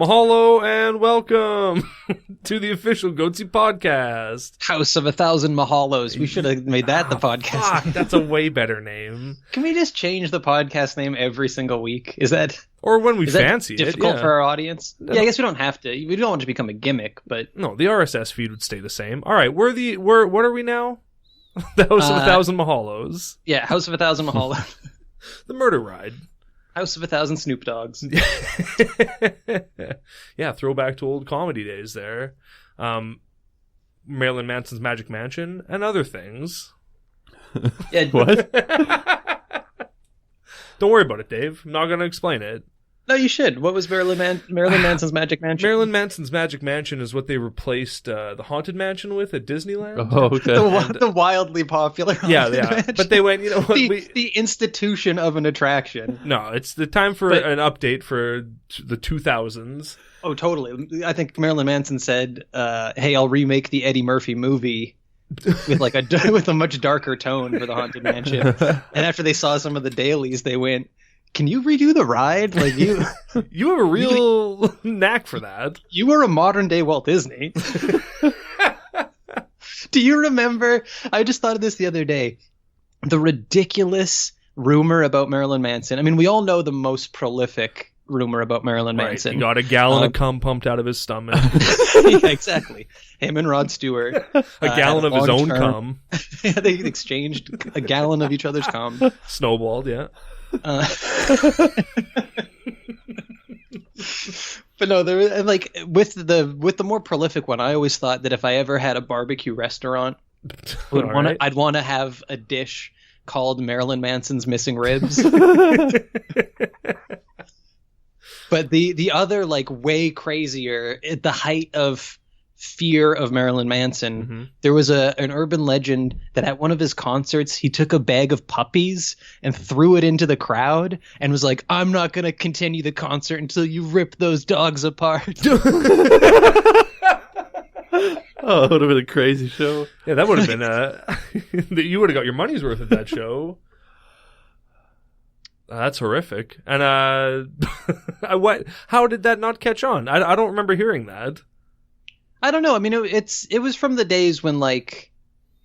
Mahalo and welcome to the official Goatse podcast. House of 1,000 Mahalos. We should have made that the podcast name. That's a way better name. Can we just change the podcast name every single week? Is that or when we fancy it? Difficult for our audience? Yeah, I guess we don't have to. We don't want it to become a gimmick, but no, the RSS feed would stay the same. All right, what are we now? The House of 1,000 Mahalos. Yeah, House of 1,000 Mahalos. The murder ride. House of 1,000 Snoop Dogs. Yeah, throwback to old comedy days there. Marilyn Manson's Magic Mansion and other things. Yeah, what? Don't worry about it, Dave. I'm not going to explain it. No, you should. What was Marilyn Manson's Magic Mansion? Marilyn Manson's Magic Mansion is what they replaced the Haunted Mansion with at Disneyland. Oh, okay. The wildly popular Haunted Mansion. But they went, you know what? The institution of an attraction. No, it's the time for an update for the 2000s. Oh, totally. I think Marilyn Manson said, hey, I'll remake the Eddie Murphy movie with with a much darker tone for the Haunted Mansion. And after they saw some of the dailies, they went, can you redo the ride? Like you have a real knack for that. You were a modern day Walt Disney. Do you remember? I just thought of this the other day. The ridiculous rumor about Marilyn Manson. I mean, we all know the most prolific rumor about Marilyn Manson. He got a gallon of cum pumped out of his stomach. Yeah, exactly. Him and Rod Stewart. A gallon of his own cum. Yeah, they exchanged a gallon of each other's cum. Snowballed, yeah. But no, there like with the more prolific one, I always thought that if I ever had a barbecue restaurant, I'd want to have a dish called Marilyn Manson's Missing Ribs. But the other, like, way crazier, at the height of fear of Marilyn Manson, there was an urban legend that at one of his concerts he took a bag of puppies and threw it into the crowd and was like, I'm not going to continue the concert until you rip those dogs apart. Oh, it would have been a crazy show. Yeah, that would have been you would have got your money's worth at that show. That's horrific. And how did that not catch on? I don't remember hearing that. I don't know. I mean, it was from the days when, like,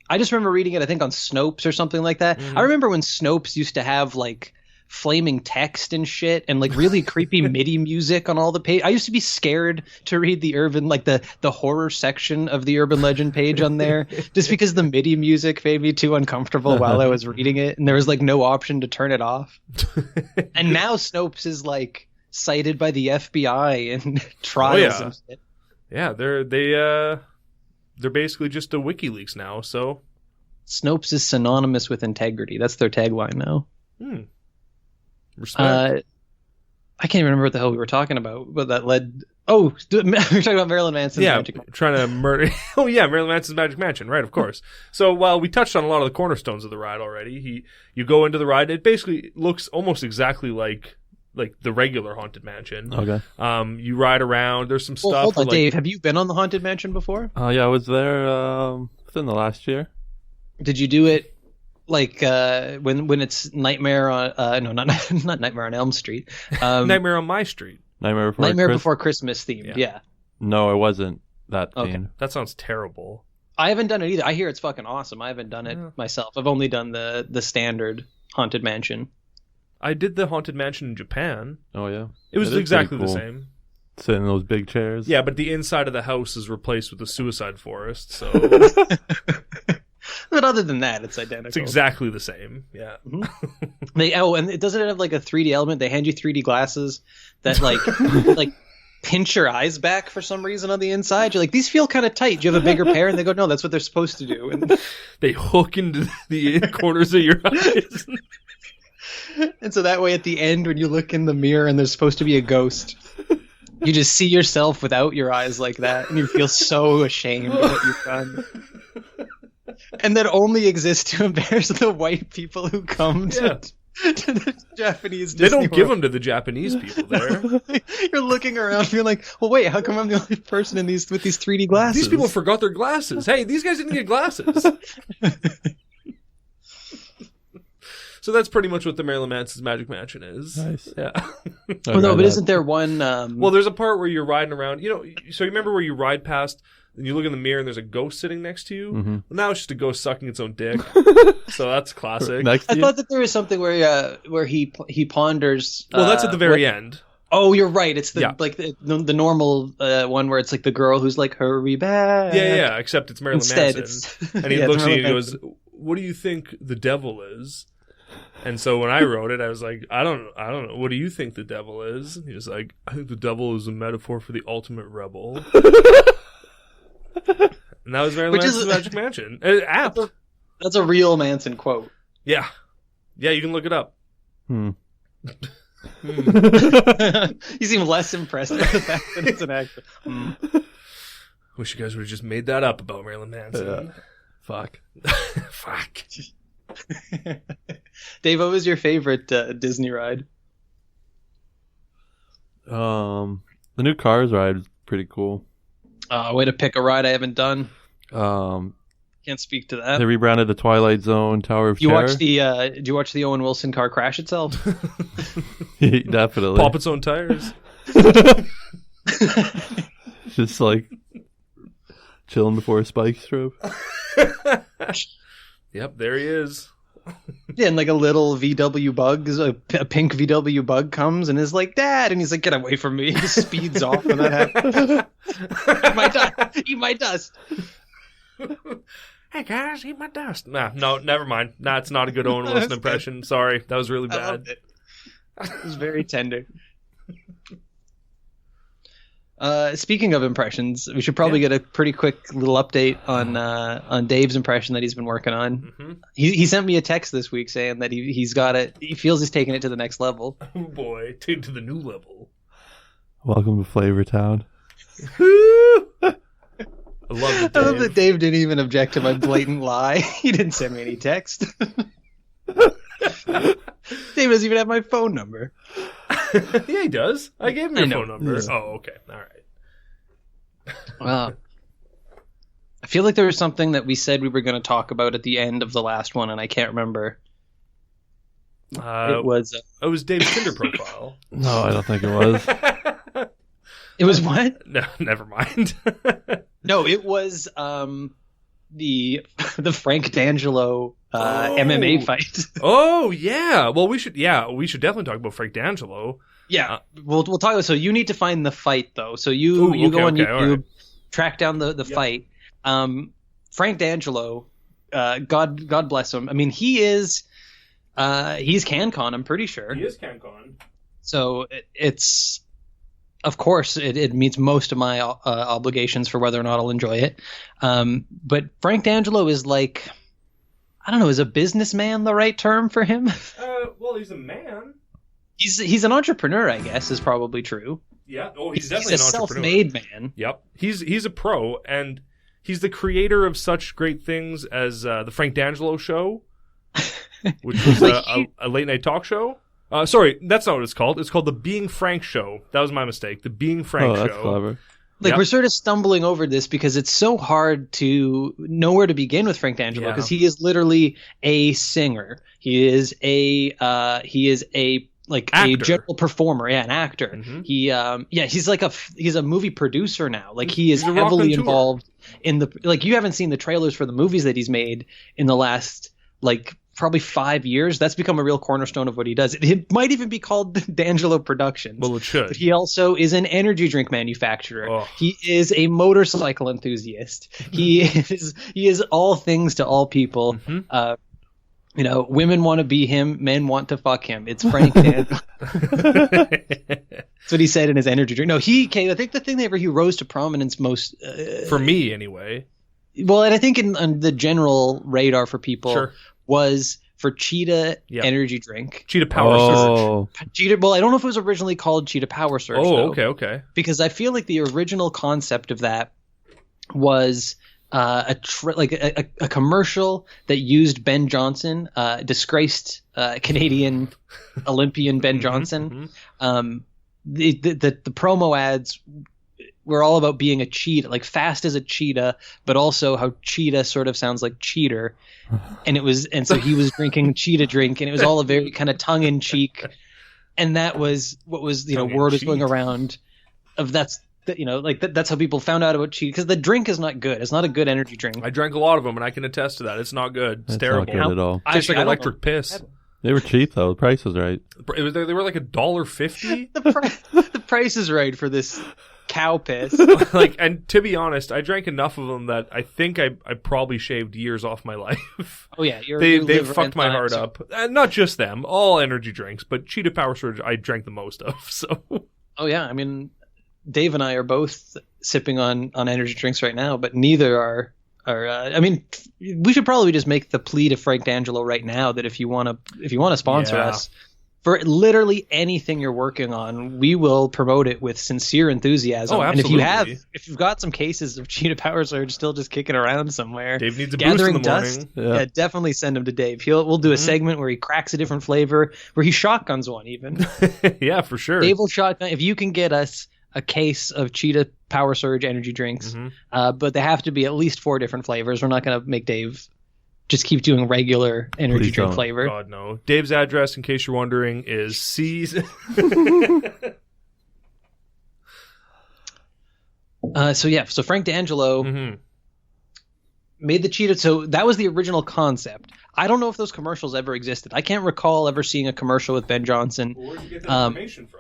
I just remember reading it, I think, on Snopes or something like that. I remember when Snopes used to have, like, flaming text and shit and, like, really creepy MIDI music on all the page. I used to be scared to read the urban, like, the horror section of the urban legend page on there just because the MIDI music made me too uncomfortable while I was reading it, and there was, like, no option to turn it off. And now Snopes is, like, cited by the FBI in trials and shit. Yeah, they're basically just a WikiLeaks now, so Snopes is synonymous with integrity. That's their tagline now. Respect. I can't even remember what the hell we were talking about, but that led. Oh, we were talking about Marilyn Manson's Magic Mansion. Trying to murder. Oh yeah, Marilyn Manson's Magic Mansion, right? Of course. So while we touched on a lot of the cornerstones of the ride already, you go into the ride. It basically looks almost exactly like the regular Haunted Mansion. Okay. You ride around. There's some stuff. Hold on, Dave. Have you been on the Haunted Mansion before? Yeah, I was there within the last year. Did you do it like when it's Nightmare on not Nightmare on Elm Street? Nightmare on My Street. Nightmare Before Christmas themed. Yeah. No, it wasn't that themed. Okay. That sounds terrible. I haven't done it either. I hear it's fucking awesome. I haven't done it myself. I've only done the standard Haunted Mansion. I did the Haunted Mansion in Japan. Oh, yeah. It was exactly the same. Sitting in those big chairs. Yeah, but the inside of the house is replaced with a suicide forest, so... But other than that, it's identical. It's exactly the same, yeah. And it doesn't have, like, a 3D element. They hand you 3D glasses that, like, pinch your eyes back for some reason on the inside. You're like, these feel kind of tight. Do you have a bigger pair? And they go, no, that's what they're supposed to do. And they hook into the corners of your eyes. And so that way at the end when you look in the mirror and there's supposed to be a ghost, you just see yourself without your eyes like that and you feel so ashamed of what you've done. And that only exists to embarrass the white people who come to the Japanese Disney They don't give World. them to the Japanese people there. You're looking around and you're like, well, wait, how come I'm the only person with these 3D glasses? These people forgot their glasses. Hey, these guys didn't get glasses. So that's pretty much what the Marilyn Manson's Magic Mansion is. Nice. Yeah. Oh, no, but isn't there one? Well, there's a part where you're riding around. So you remember where you ride past and you look in the mirror and there's a ghost sitting next to you? Mm-hmm. Well, now it's just a ghost sucking its own dick. So that's classic. Next to I you? thought that there was something where he ponders. Well, that's at the very end. Oh, you're right. It's the Yeah. like the normal one where it's like the girl who's like, hurry back. Yeah, except it's Marilyn Instead, Manson. And he looks at you and he goes, what do you think the devil is? And so when I wrote it, I was like, I don't know. What do you think the devil is? And he was like, I think the devil is a metaphor for the ultimate rebel. And that was Marilyn Manson's Magic Mansion. Apt. That's a real Manson quote. Yeah. Yeah, you can look it up. You seem less impressed with the fact that it's an actor. Wish you guys would have just made that up about Marilyn Manson. Yeah. Fuck. Fuck. Dave, what was your favorite Disney ride? The new Cars ride is pretty cool. Way to pick a ride I haven't done. They Can't speak to that. rebranded the Twilight Zone Tower of You Terror. watch did you watch the Owen Wilson car crash itself? Definitely. Pop its own tires. Just like chilling before a spike strobe. Yep, there he is. Yeah, and like a little VW bug, a pink VW bug comes and is like, Dad, and he's like, get away from me. He just speeds off when that happens. Eat my dust. Hey guys, eat my dust. No, never mind. It's not a good Owen Wilson impression. Sorry, that was really I bad. loved it. It was very tender. Speaking of impressions, we should probably get a pretty quick little update on Dave's impression that he's been working on. Mm-hmm. He sent me a text this week saying that he's got it. He feels he's taking it to the next level. Oh boy, to the new level. Welcome to Flavor Town. I love it, I love that Dave. Dave didn't even object to my blatant lie. He didn't send me any text. Dave doesn't even have my phone number. Yeah, he does. I gave him your I know. phone number. Yeah. Oh, okay. All right. Well, I feel like there was something that we said we were going to talk about at the end of the last one, and I can't remember. It was Dave's Tinder profile. No, I don't think it was. It was what? No, never mind. No, it was the Frank D'Angelo MMA fight. Oh yeah. Well, we should definitely talk about Frank D'Angelo. Yeah, we'll talk about. So you need to find the fight though. So you go on YouTube, right. track down the fight. Frank D'Angelo, God bless him. I mean, he's CanCon. I'm pretty sure. He is CanCon. So it's. Of course, it meets most of my obligations for whether or not I'll enjoy it. But Frank D'Angelo is like, I don't know, is a businessman the right term for him? Well, he's a man. He's an entrepreneur, I guess, is probably true. Yeah. Oh, he's He's definitely a an entrepreneur. self-made man. Yep. He's a pro, and he's the creator of such great things as the Frank D'Angelo Show, which was a late night talk show. Sorry, that's not what it's called. It's called the Being Frank Show. That was my mistake. The Being Frank That's Show. clever. Like, Yep. we're sort of stumbling over this because it's so hard to know where to begin with Frank D'Angelo, because he is literally a singer. He is a Actor. general performer, an actor. Mhm. He's a movie producer now. Like, he is He's a heavily raconteur. involved in you haven't seen the trailers for the movies that he's made in the last probably 5 years. That's become a real cornerstone of what he does. It might even be called D'Angelo Productions. Well, it should. But he also is an energy drink manufacturer. Oh. He is a motorcycle enthusiast. He is all things to all people. Mhm. Women want to be him, men want to fuck him. It's Frank D'Angelo. That's what he said in his energy drink. No, I think the thing that he rose to prominence most For me, anyway. well, and I think on the general radar for people Sure. was for Cheetah Yeah. energy drink. Cheetah Power Surge. Oh, Cheetah. Well, I don't know if it was originally called Cheetah Power Surge. Oh, though, okay. Because I feel like the original concept of that was a commercial that used Ben Johnson, disgraced Canadian Olympian Ben Johnson. Mhm. The promo ads were all about being a cheetah, like fast as a cheetah, but also how cheetah sort of sounds like cheater. And so he was drinking cheetah drink, and it was all a very kind of tongue in cheek. And that was what was, word was going around of that's how people found out about cheetah, because the drink is not good. It's not a good energy drink. I drank a lot of them, and I can attest to that. It's not good. It's That's terrible. not good at all. Tastes like electric piss. They were cheap though. The price was right. They were like $1.50. The price is right for this cow piss. And to be honest, I drank enough of them that I think I probably shaved years off my life. Oh yeah, they fucked my heart up. And not just them, all energy drinks, but Cheetah Power Surge I drank the most of. So. Oh yeah, I mean, Dave and I are both sipping on energy drinks right now, but neither are. I mean, we should probably just make the plea to Frank D'Angelo right now that if you want to sponsor us for literally anything you're working on, we will promote it with sincere enthusiasm. Oh, absolutely. And if you've got some cases of Cheetah Power Surge still just kicking around somewhere, Dave needs a boost in the dust, morning. Yeah, definitely send him to Dave. We'll do a segment where he cracks a different flavor, where he shotguns one even. Yeah, for sure. Dave will shotgun if you can get us a case of Cheetah Power Surge energy drinks, but they have to be at least 4 different flavors. We're not going to make Dave just keep doing regular energy drink flavor. God, no. Dave's address, in case you're wondering, is C's. So Frank D'Angelo made the Cheetah. So that was the original concept. I don't know if those commercials ever existed. I can't recall ever seeing a commercial with Ben Johnson. Where'd you get that information from?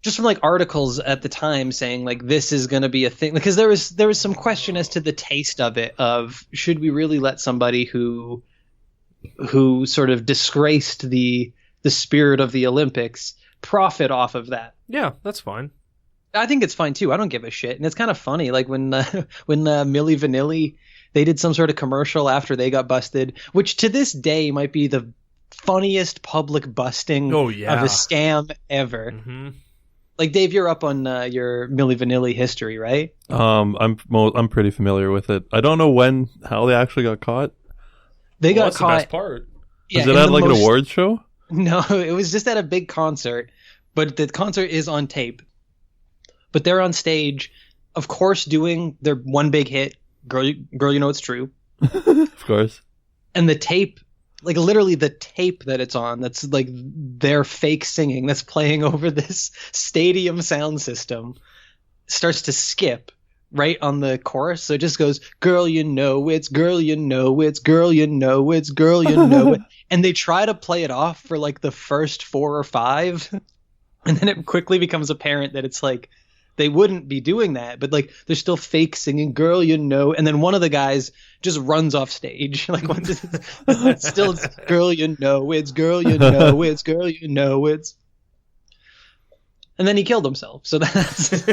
Just from like articles at the time saying like this is going to be a thing, because there was some question as to the taste of it, of should we really let somebody who sort of disgraced the spirit of the Olympics profit off of that. Yeah, that's fine. I think it's fine too. I don't give a shit. And it's kind of funny, like when Milli Vanilli, they did some sort of commercial after they got busted, which to this day might be the funniest public busting of a scam ever. Like, Dave, you're up on your Milli Vanilli history, right? I'm pretty familiar with it. I don't know how they actually got caught. They got that's caught. The best part. Yeah, is it at like an awards show? No, it was just at a big concert, but the concert is on tape. But they're on stage, of course, doing their one big hit, "Girl, You Know It's True." Of course. And the tape. Like literally the tape that it's on, that's like their fake singing that's playing over this stadium sound system, starts to skip right on the chorus. So it just goes, "Girl, you know it's, girl, you know it's, girl, you know it's, girl, you know it." And they try to play it off for like the first 4 or 5. And then it quickly becomes apparent that it's like, they wouldn't be doing that, but like they're still fake singing "Girl, You Know," and then one of the guys just runs off stage. Like once it's still "Girl, You Know It's, girl, you know it's, girl, you know it's," and then he killed himself. So that's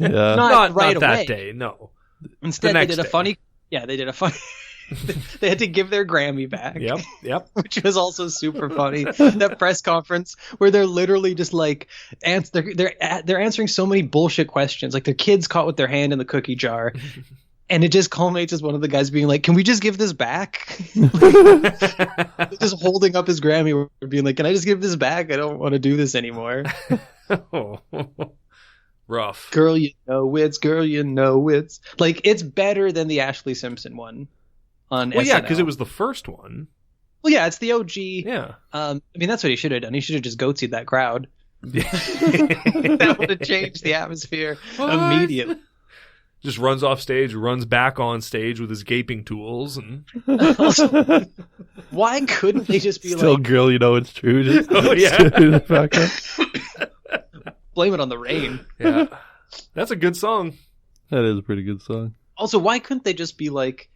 not right not that away. Day. No. Instead, they did a funny. Yeah, they did a funny. They had to give their Grammy back. Yep. Which was also super funny. That press conference where they're literally just like they're answering so many bullshit questions. Like their kid's caught with their hand in the cookie jar, and it just culminates as one of the guys being like, "Can we just give this back?" Just holding up his Grammy, being like, "Can I just give this back? I don't want to do this anymore." Rough. Girl, you know it's, girl, you know it's. Like, it's better than the Ashley Simpson one. Well, yeah, because it was the first one. Well, yeah, it's the OG. Yeah. I mean, that's what he should have done. He should have just goatsied that crowd. That would have changed the atmosphere immediately. Just runs off stage, runs back on stage with his gaping tools, and also, why couldn't they just be still like, "Girl, You Know It's True"? Just blame it on the rain. Yeah, that's a good song. That is a pretty good song. Also, why couldn't they just be like,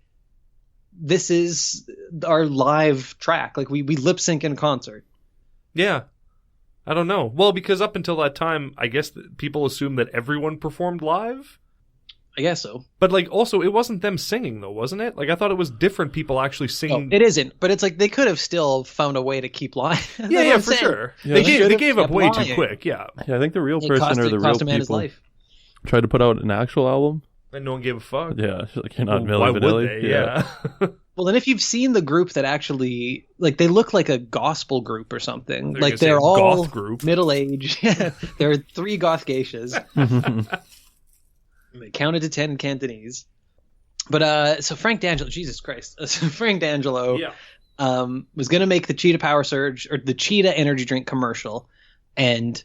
"This is our live track. Like we lip sync in concert." Yeah. I don't know. Well, because up until that time, I guess people assumed that everyone performed live. I guess so. But like, also, it wasn't them singing though, wasn't it? Like, I thought it was different people actually singing. No, it isn't. But it's like they could have still found a way to keep live. Yeah, for sure. Yeah, they gave up way too quick. Yeah. Yeah, I think the real person or the real people tried to put out an actual album. And no one gave a fuck. Yeah, like you're not Why Milli would Vanilli. they? Yeah. Well, then if you've seen the group that actually, like, they look like a gospel group or something. They're like they're all goth group. middle-aged. There are 3 goth geishas. They counted to 10 in Cantonese. But so Frank D'Angelo, Jesus Christ. So Frank D'Angelo was going to make the Cheetah Power Surge or the Cheetah energy drink commercial. And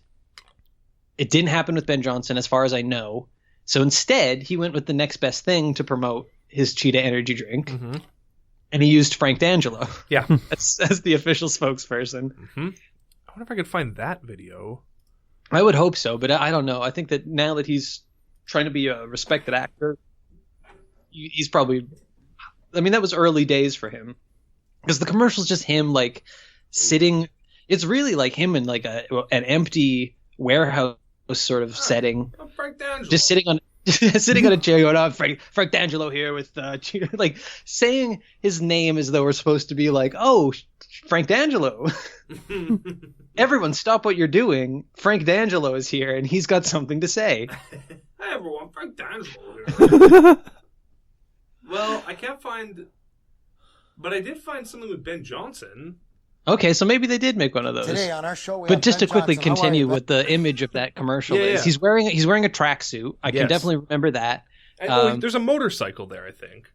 it didn't happen with Ben Johnson, as far as I know. So instead, he went with the next best thing to promote his Cheetah energy drink. Mm-hmm. And he used Frank D'Angelo. Yeah. as the official spokesperson. Mm-hmm. I wonder if I could find that video. I would hope so, but I don't know. I think that now that he's trying to be a respected actor, he's probably... I mean, that was early days for him. Because the commercial's just him, like, sitting... It's really like him in, like, an empty warehouse sort of setting. I'm Frank D'Angelo. Just sitting on a chair going, oh, Frank D'Angelo here with... like, saying his name as though we're supposed to be like, oh, Frank D'Angelo. Everyone, stop what you're doing. Frank D'Angelo is here, and he's got something to say. Hey, everyone, Frank D'Angelo here. Well, I can't find... But I did find something with Ben Johnson. Okay, so maybe they did make one of those. Today on our show, but just to quickly continue with the image of that commercial, he's wearing a tracksuit. I can definitely remember that. There's a motorcycle there, I think.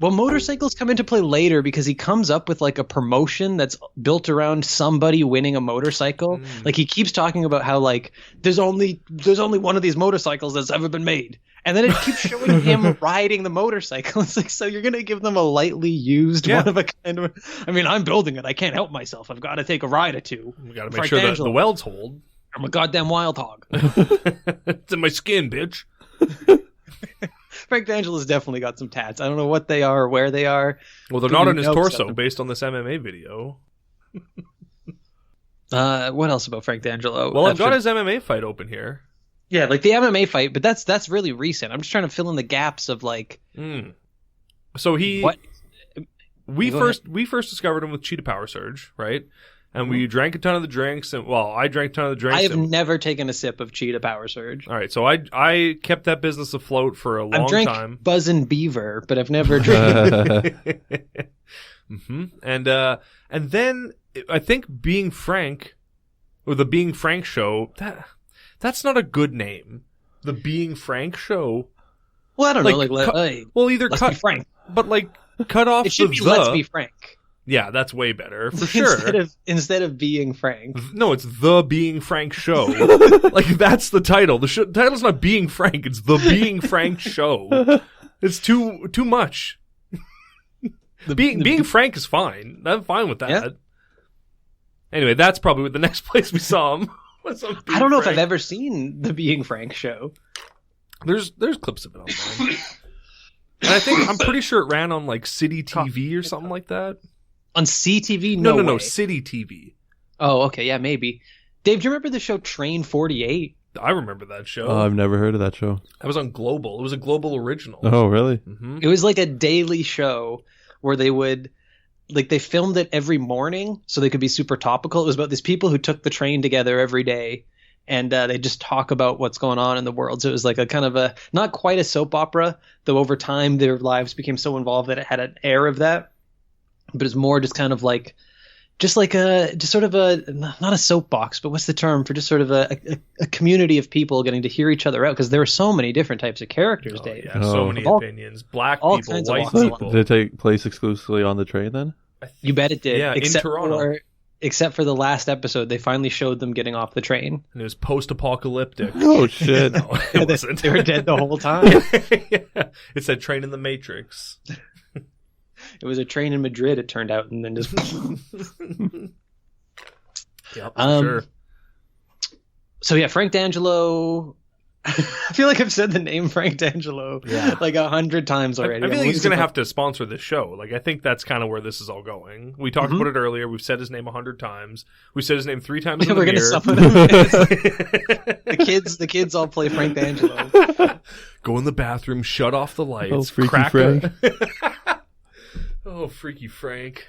Well, motorcycles come into play later because he comes up with like a promotion that's built around somebody winning a motorcycle. Like he keeps talking about how like there's only one of these motorcycles that's ever been made. And then it keeps showing him riding the motorcycle. It's like, so you're going to give them a lightly used one of a kind of... I mean, I'm building it. I can't help myself. I've got to take a ride or two. We got to make sure that the welds hold. I'm a goddamn wild hog. It's in my skin, bitch. Frank D'Angelo's definitely got some tats. I don't know what they are or where they are. Well, they're not on his torso based on this MMA video. What else about Frank D'Angelo? Well, I've got his MMA fight open here. Yeah, like the MMA fight, but that's really recent. I'm just trying to fill in the gaps of like. So we first discovered him with Cheetah Power Surge, right? And we drank a ton of the drinks, and I drank a ton of the drinks. I have never taken a sip of Cheetah Power Surge. All right, so I kept that business afloat for a long time. Buzzin' Beaver, but I've never drank. And then I think Being Frank, or the Being Frank show, that's not a good name. The Being Frank show. Well, I don't know. Either let's cut be frank, but like cut off. It should be Let's Be Frank. Yeah, that's way better for sure. Instead of Being Frank. No, it's the Being Frank Show. Like that's the title. The title's not Being Frank. It's the Being Frank Show. It's too much. Being Frank is fine. I'm fine with that. Yeah. Anyway, that's probably the next place we saw him. I don't know if I've ever seen the Being Frank Show. There's clips of it online. And I'm pretty sure it ran on like City TV or something like that. On CTV? No, City TV. Oh, okay, yeah, maybe. Dave, do you remember the show Train 48? I remember that show. Oh, I've never heard of that show. That was on Global. It was a Global original. Oh, really? Mm-hmm. It was like a daily show where they would... Like, they filmed it every morning so they could be super topical. It was about these people who took the train together every day, and they just talk about what's going on in the world. So it was like a kind of a, not quite a soap opera, though over time their lives became so involved that it had an air of that. But it's more just kind of like, not a soapbox, but what's the term for just sort of a community of people getting to hear each other out? Because there are so many different types of characters, Dave. Yeah, so many opinions. Black people, white people. Did it take place exclusively on the train then? You bet it did. Yeah, in Toronto. Except for the last episode, they finally showed them getting off the train. And it was post-apocalyptic. Oh, shit. No, it wasn't. They were dead the whole time. Yeah. It said Train in the Matrix. It was a train in Madrid, it turned out, and then just... Yep, sure. So yeah, Frank D'Angelo... I feel like I've said the name Frank D'Angelo like 100 times already. I feel like he's going to have to sponsor this show. Like, I think that's kind of where this is all going. We talked about it earlier. We've said his name 100 times. We said his name 3 times in the mirror. Summon him. The kids all play Frank D'Angelo. Go in the bathroom, shut off the lights. Oh, Freaky Frank. Oh, Freaky Frank.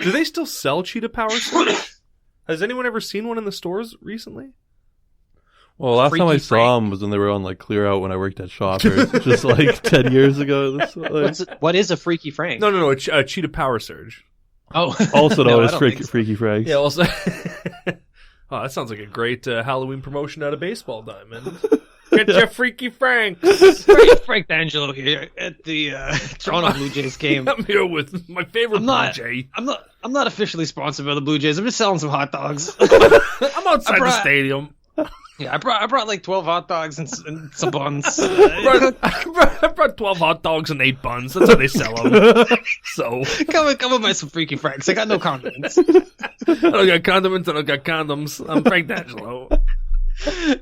Do they still sell Cheetah Power Surge? Has anyone ever seen one in the stores recently? Well, last time I saw them was when they were on like Clear Out when I worked at Shoppers, just like 10 years ago. What is a Freaky Frank? No, a Cheetah Power Surge. Oh, also known as Freaky Frank. Yeah, also. Oh, that sounds like a great Halloween promotion out of Baseball Diamond. Get your Freaky Frank. Frank D'Angelo here at the Toronto Blue Jays game. I'm here with my favorite Blue Jay. I'm not officially sponsored by the Blue Jays. I'm just selling some hot dogs. I'm outside the stadium. Yeah, I brought like 12 hot dogs and some buns. I brought 12 hot dogs and 8 buns. That's how they sell them. So come and buy some Freaky Franks. I got no condiments. I don't got condiments. I don't got condoms. I'm Frank D'Angelo.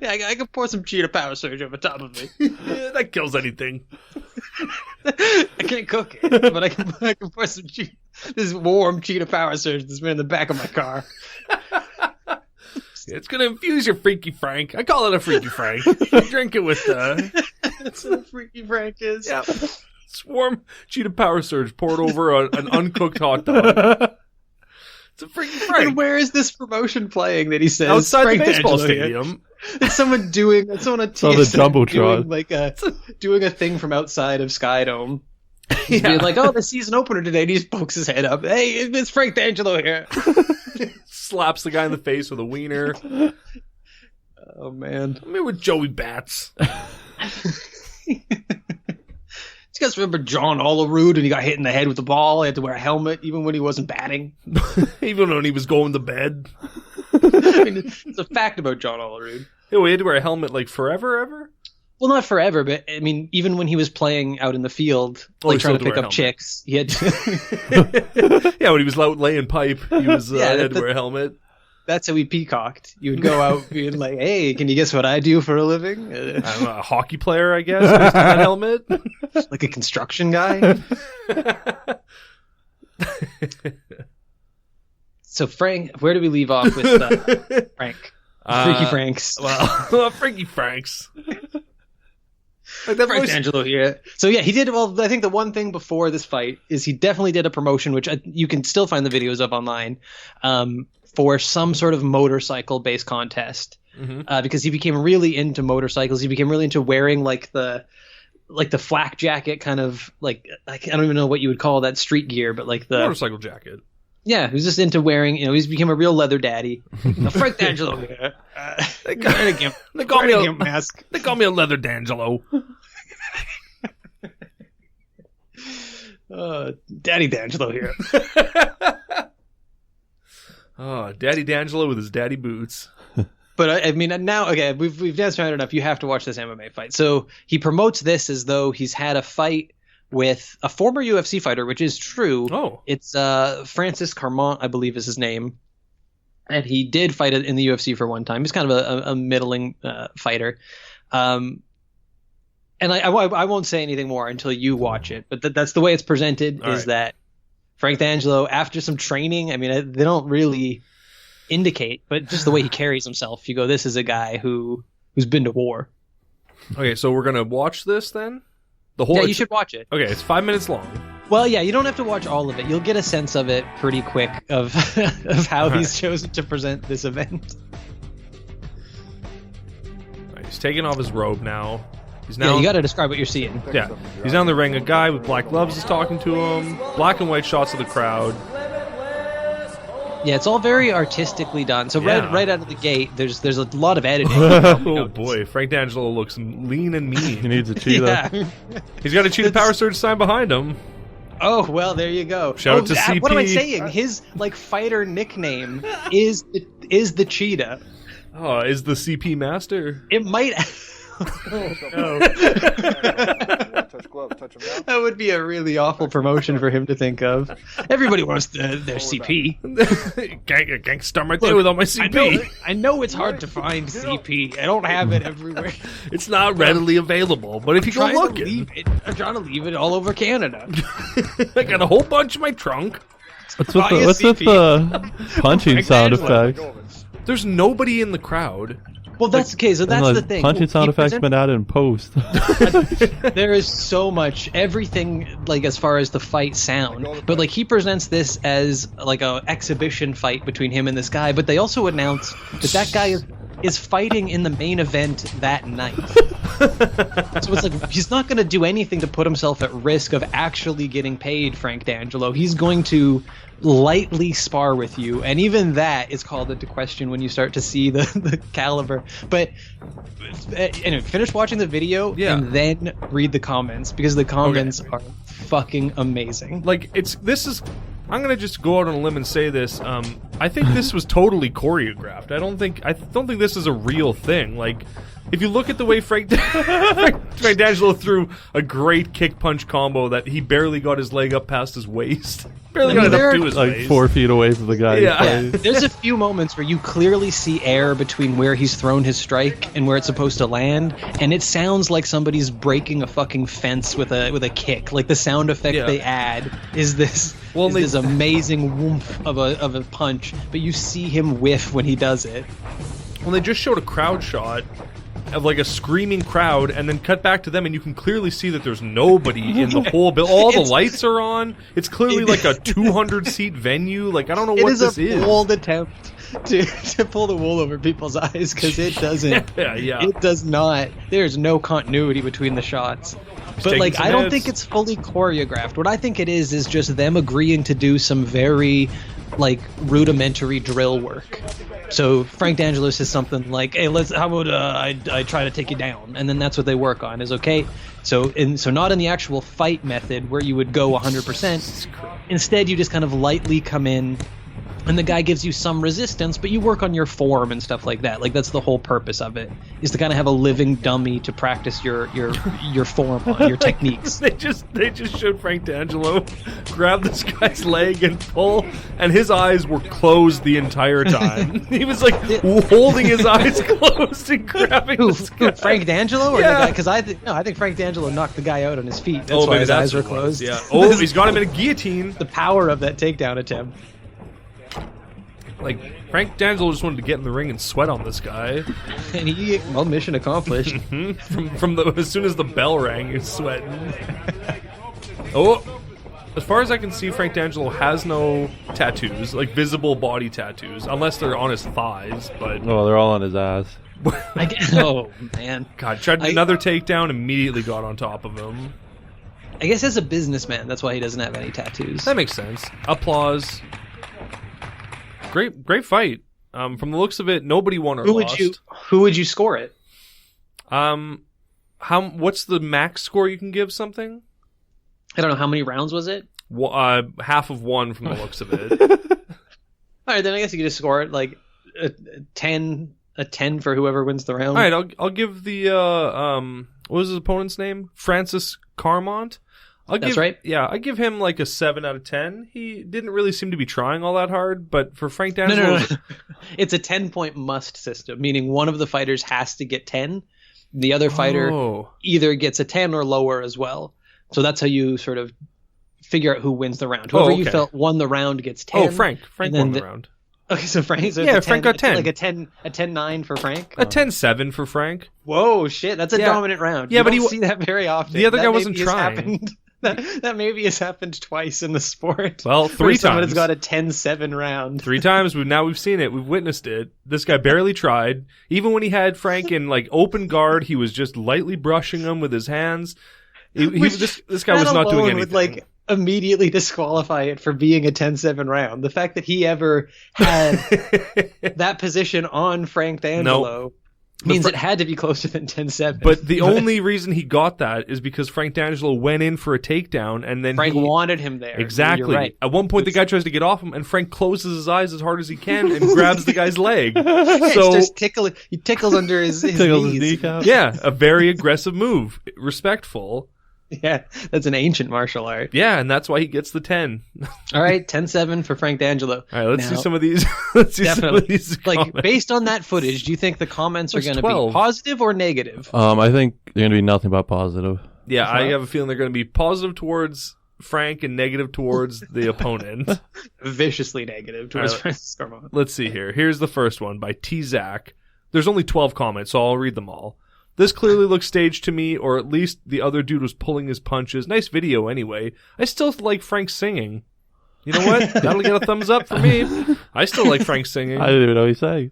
Yeah, I can pour some Cheetah Power Surge over top of me. Yeah, that kills anything. I can't cook it, but I can pour some this warm Cheetah Power Surge that's been in the back of my car. It's gonna infuse your Freaky Frank. I call it a Freaky Frank. You drink it with That's what a Freaky Frank is. Yeah. It's warm Cheetah Power Surge poured over an uncooked hot dog. It's a Freaky Frank. And where is this promotion playing that he says outside Frank the baseball D'Angelo stadium? It's someone on the Jumbotron doing a thing from outside of Skydome. He's being like, "Oh, the season opener today." And he just pokes his head up. Hey, it's Frank D'Angelo here. Slaps the guy in the face with a wiener. Oh man, I'm here with Joey Bats. You guys remember John Olerud and he got hit in the head with the ball? He had to wear a helmet even when he wasn't batting. Even when he was going to bed. I mean, it's a fact about John Olerud. Yeah, he had to wear a helmet like forever, ever? Well, not forever, but I mean, even when he was playing out in the field, like trying to pick up chicks, he had to... Yeah, when he was out laying pipe, he was had to wear a helmet. That's how he peacocked. You would go out being like, "Hey, can you guess what I do for a living?" I'm a hockey player, I guess, based on that helmet. Like a construction guy. So Frank, where do we leave off with Frank? Freaky Franks. Well, Freaky Franks. Like Frank D'Angelo here. So yeah, he did. Well, I think the one thing before this fight is he definitely did a promotion, which you can still find the videos of online, for some sort of motorcycle-based contest. Mm-hmm. Because he became really into motorcycles. He became really into wearing like the flak jacket, kind of like I don't even know what you would call that street gear, but like the motorcycle jacket. Yeah, he was just into wearing. He's became a real leather daddy. Frank D'Angelo here. They call me a mask. They call me a leather D'Angelo. Daddy D'Angelo here. Oh, Daddy D'Angelo with his daddy boots. But I mean, now okay, we've danced around enough. You have to watch this MMA fight. So he promotes this as though he's had a fight with a former UFC fighter, which is true. Oh. It's Francis Carmont, I believe is his name. And he did fight in the UFC for one time. He's kind of a middling fighter. And I won't say anything more until you watch it. But that's the way it's presented. All is right. That Frank D'Angelo, after some training, I mean, they don't really indicate, but just the way he carries himself, you go, this is a guy who's been to war. Okay, so we're going to watch this then? Yeah, you should watch it. Okay, it's 5 minutes long. Well, yeah, you don't have to watch all of it. You'll get a sense of it pretty quick of how he's chosen to present this event. All right, he's taking off his robe now. Yeah, you got to describe what you're seeing. Yeah, he's down the ring. A guy with black gloves is talking to him. Black and white shots of the crowd. Yeah, it's all very artistically done. So right out of the gate, there's a lot of editing. Oh boy, Frank D'Angelo looks lean and mean. He needs a cheetah. Yeah. He's got a Cheetah Power Surge sign behind him. Oh well, there you go. Shout out to CP. What am I saying? His fighter nickname is the Cheetah. Oh, is the CP Master? It might. Oh, no. That would be a really awful promotion for him to think of. Everybody wants their CP. Gangsta right there with all my CP. I know it's hard to find CP. I don't have it everywhere. It's not readily available, but if you go looking, I'm trying to leave it all over Canada. I got a whole bunch in my trunk. What's with the punching sound effects? There's nobody in the crowd. Well, that's okay. So that's the thing. Punching sound effects been added in post. There is so much, everything like as far as the fight sound, but like he presents this as like a exhibition fight between him and this guy. But they also announce that guy is is fighting in the main event that night. So it's like, he's not going to do anything to put himself at risk of actually getting paid, Frank D'Angelo. He's going to lightly spar with you, and even that is called into question when you start to see the caliber. But anyway, finish watching the video and then read the comments, because the comments are fucking amazing. Like, I'm gonna just go out on a limb and say this. I think this was totally choreographed. I don't think this is a real thing. Like, if you look at the way Frank D'Angelo threw a great kick punch combo that he barely got his leg up past his waist, barely got it up to his like waist. 4 feet away from the guy. Yeah. There's a few moments where you clearly see air between where he's thrown his strike and where it's supposed to land, and it sounds like somebody's breaking a fucking fence with a kick. Like, the sound effect they add is this. This amazing woomph of a punch, but you see him whiff when he does it. Well, they just showed a crowd shot of like a screaming crowd, and then cut back to them, and you can clearly see that there's nobody in the whole building. All the lights are on. It's clearly like a 200-seat venue. Like, I don't know what this is. It is a bold attempt to pull the wool over people's eyes, because it doesn't. It does not. There's no continuity between the shots. But, like, I don't think it's fully choreographed. What I think it is just them agreeing to do some very, like, rudimentary drill work. So Frank D'Angelo says something like, "Hey, how about I try to take you down?" And then that's what they work on. Is okay. So not in the actual fight method where you would go 100%. Instead, you just kind of lightly come in, and the guy gives you some resistance, but you work on your form and stuff like that. Like, that's the whole purpose of it, is to kind of have a living dummy to practice your form on, your techniques. They just showed Frank D'Angelo grab this guy's leg and pull, and his eyes were closed the entire time. He was like holding his eyes closed and grabbing this guy. Who, Frank D'Angelo, or the guy? Because I think Frank D'Angelo knocked the guy out on his feet. That's why his eyes were closed. Yeah. Oh, he's got him in a guillotine. The power of that takedown attempt. Like, Frank D'Angelo just wanted to get in the ring and sweat on this guy. And mission accomplished. From as soon as the bell rang, he was sweating. As far as I can see, Frank D'Angelo has no tattoos, like visible body tattoos, unless they're on his thighs. But they're all on his ass. Oh man! God, tried another takedown, immediately got on top of him. I guess as a businessman, that's why he doesn't have any tattoos. That makes sense. Applause. Great fight. From the looks of it, nobody won or lost. Who would you score it? What's the max score you can give something? I don't know. How many rounds was it? Half of one from the looks of it. All right, then I guess you could just score it like a 10 for whoever wins the round. All right, I'll give the what was his opponent's name? Francis Carmont. That's right. Yeah, I give him like a 7 out of 10. He didn't really seem to be trying all that hard, but for Frank D'Angelo... No. It's a 10-point must system, meaning one of the fighters has to get 10. The other fighter either gets a 10 or lower as well. So that's how you sort of figure out who wins the round. Whoever you felt won the round gets 10. Oh, Frank won the round. Okay, so Frank... So Frank got 10. Like a 10-9 for Frank? A 10-7 for Frank. Whoa, shit, that's a dominant round. Yeah, but you don't see that very often. The other guy wasn't trying. That maybe has happened twice in the sport. Well, 3 times. Someone has got a 10-7 round. 3 times. We've seen it. We've witnessed it. This guy barely tried. Even when he had Frank in like open guard, he was just lightly brushing him with his hands. This guy was not doing anything. Would like immediately disqualify it for being a 10-7 round. The fact that he ever had that position on Frank D'Angelo means it had to be closer than 10-7. But the only reason he got that is because Frank D'Angelo went in for a takedown, and then Frank wanted him there. Exactly. You're right. At one point, the guy tries to get off him, and Frank closes his eyes as hard as he can and grabs the guy's leg. So it's just he tickles under his tickles knees. his kneecap. Yeah, a very aggressive move, respectful. Yeah, that's an ancient martial art. Yeah, and that's why he gets the 10. All right, 10-7 for Frank D'Angelo. All right, let's see some of these. Some of these like, based on that footage, do you think the comments are going to be positive or negative? I think they're going to be nothing but positive. Yeah, I have a feeling they're going to be positive towards Frank and negative towards the opponent. Viciously negative towards Francis Carmont. Let's see here. Here's the first one by T. Zach. There's only 12 comments, so I'll read them all. This clearly looks staged to me, or at least the other dude was pulling his punches. Nice video anyway. I still like Frank singing. You know what? That'll get a thumbs up for me. I still like Frank singing. I didn't even know what he's saying.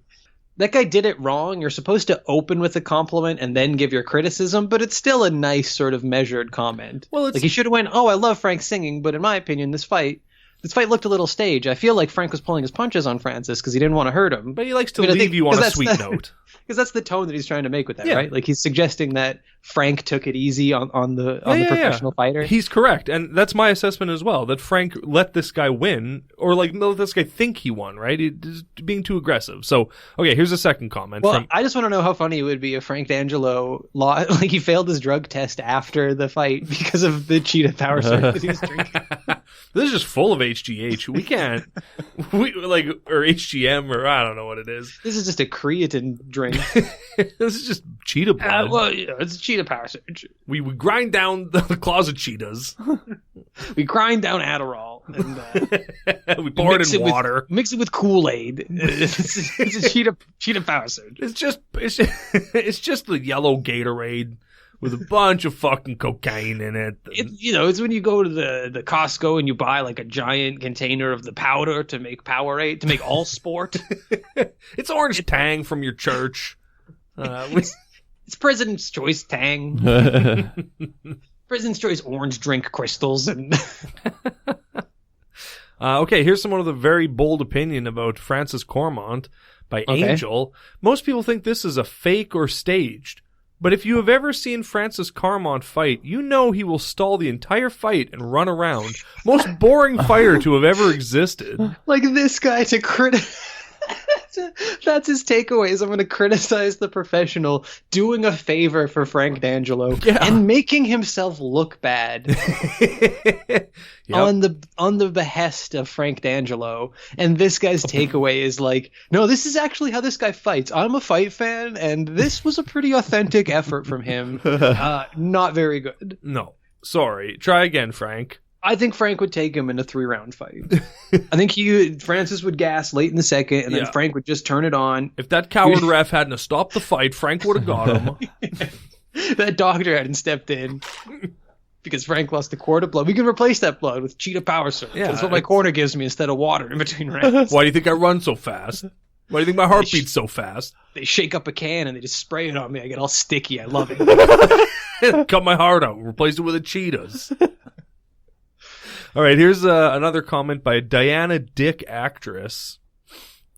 that guy did it wrong. You're supposed to open with a compliment and then give your criticism, but it's still a nice sort of measured comment. Well, like he should have went, "Oh, I love Frank singing, but in my opinion, this fight looked a little staged. I feel like Frank was pulling his punches on Francis because he didn't want to hurt him." But he likes to leave you on a sweet note. Because that's the tone that he's trying to make with that, right? Like he's suggesting that Frank took it easy on the professional fighter. He's correct, and that's my assessment as well. That Frank let this guy win, or like let this guy think he won, right? He's being too aggressive. So, okay, here's a second comment. Well, I just want to know how funny it would be if Frank D'Angelo like he failed his drug test after the fight because of the cheetah power surge that he was drinking. This is just full of HGH. We can't, or HGM, or I don't know what it is. This is just a creatine drink. This is just cheetah blood. Well, it's a cheetah power surge. We grind down the closet cheetahs. We grind down Adderall and we pour it in water. Mix it with Kool-Aid. It's a cheetah power surge. It's just the yellow Gatorade with a bunch of fucking cocaine in it. It's when you go to the Costco and you buy like a giant container of the powder to make Powerade, to make All Sport. It's Orange Tang from your church. It's President's Choice Tang. President's Choice orange drink crystals. And okay, here's someone with a very bold opinion about Francis Cormont by Angel. Most people think this is a fake or staged. But if you have ever seen Francis Cormont fight, you know he will stall the entire fight and run around. Most boring fighter to have ever existed. Like this guy to criticize. That's his takeaways. I'm going to criticize the professional doing a favor for Frank D'Angelo and making himself look bad on the behest of Frank D'Angelo. And this guy's takeaway is like, no, this is actually how this guy fights. I'm a fight fan, and this was a pretty authentic effort from him. Not very good. No. Sorry. Try again, Frank. I think Frank would take him in a 3-round fight. I think Francis would gas late in the second, and then Frank would just turn it on. If that coward ref hadn't stopped the fight, Frank would have got him. That doctor hadn't stepped in because Frank lost a quart of blood. We can replace that blood with cheetah power surge. Yeah, that's what my corner gives me instead of water in between rounds. Why do you think I run so fast? Why do you think my heart beats so fast? They shake up a can and they just spray it on me. I get all sticky. I love it. Cut my heart out. Replace it with a Cheetos. All right, here's another comment by Diana Dick Actress.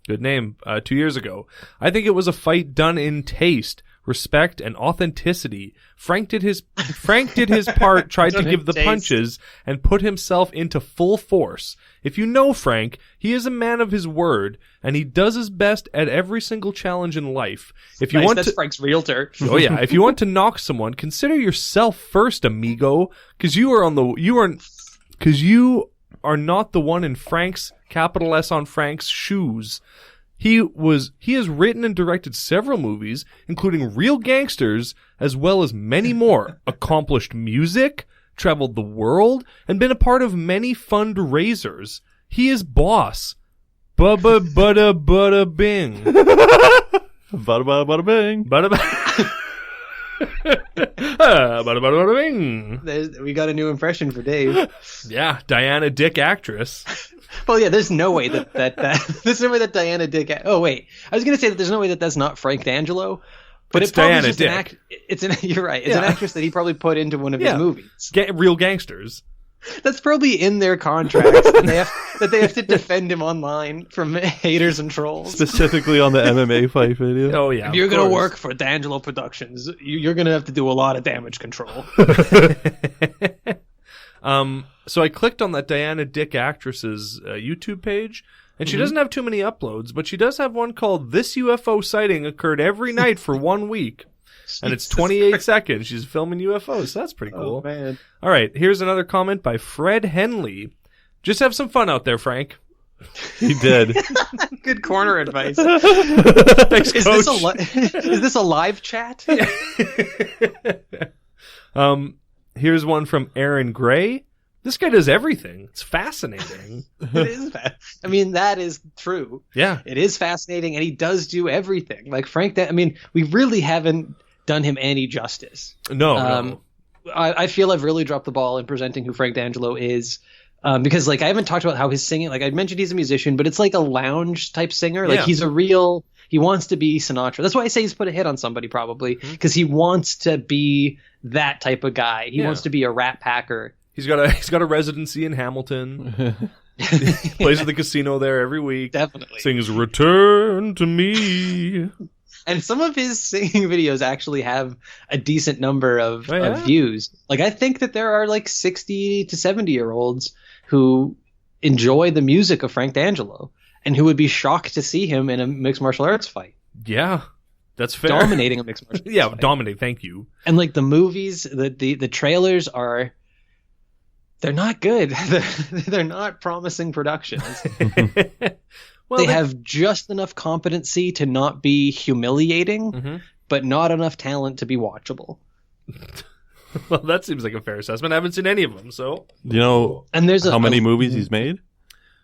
Good name. 2 years ago. I think it was a fight done in taste, respect, and authenticity. Frank did his part, tried to give the punches, and put himself into full force. If you know Frank, he is a man of his word, and he does his best at every single challenge in life. If you that's Frank's realtor. Oh yeah, if you want to knock someone, consider yourself first, amigo, because you are not the one in Frank's, capital S on Frank's, shoes. He has written and directed several movies, including Real Gangsters, as well as many more. Accomplished music, traveled the world, and been a part of many fundraisers. He is boss. Bubba bada bada bing. Bada bada bada bing. Bada bada. Bada bada bing. We got a new impression for Dave. Yeah, Diana Dick Actress. Well, yeah, there's no way that there's no way that Diana Dick. Oh wait, I was gonna say that there's no way that that's not Frank D'Angelo, but it's probably Diana just Dick. You're right. It's an actress that he probably put into one of his movies. Real Gangsters. That's probably in their contracts that they have to defend him online from haters and trolls. Specifically on the MMA fight video. Oh yeah. If you're going to work for D'Angelo Productions, you're going to have to do a lot of damage control. So I clicked on that Diana Dick Actress's YouTube page, and she doesn't have too many uploads, but she does have one called "This UFO Sighting Occurred Every Night for 1 Week." And it's 28 seconds. She's filming UFOs. So that's pretty cool. Oh, man. All right. Here's another comment by Fred Henley. Just have some fun out there, Frank. He did. Good corner advice. Thanks, Is Coach. Is this a live chat? Here's one from Aaron Gray. This guy does everything. It's fascinating. It is. I mean, that is true. Yeah. It is fascinating, and he does do everything. Like Frank, we really haven't done him any justice. No. I feel I've really dropped the ball in presenting who Frank D'Angelo is. Because like I haven't talked about how his singing, like I mentioned he's a musician, but it's like a lounge type singer. Like he wants to be Sinatra. That's why I say he's put a hit on somebody probably, because he wants to be that type of guy. He wants to be a Rat Packer. He's got a residency in Hamilton. Plays at the casino there every week. Definitely. Sings "Return to Me." And some of his singing videos actually have a decent number of views. Like I think that there are like 60 to 70-year-olds who enjoy the music of Frank D'Angelo and who would be shocked to see him in a mixed martial arts fight. Yeah, that's fair. Dominating a mixed martial arts fight. Dominate. Thank you. And like the movies, the trailers are... They're not good. They're not promising productions. They have just enough competency to not be humiliating, but not enough talent to be watchable. Well, that seems like a fair assessment. I haven't seen any of them, so you know. And there's how many movies he's made?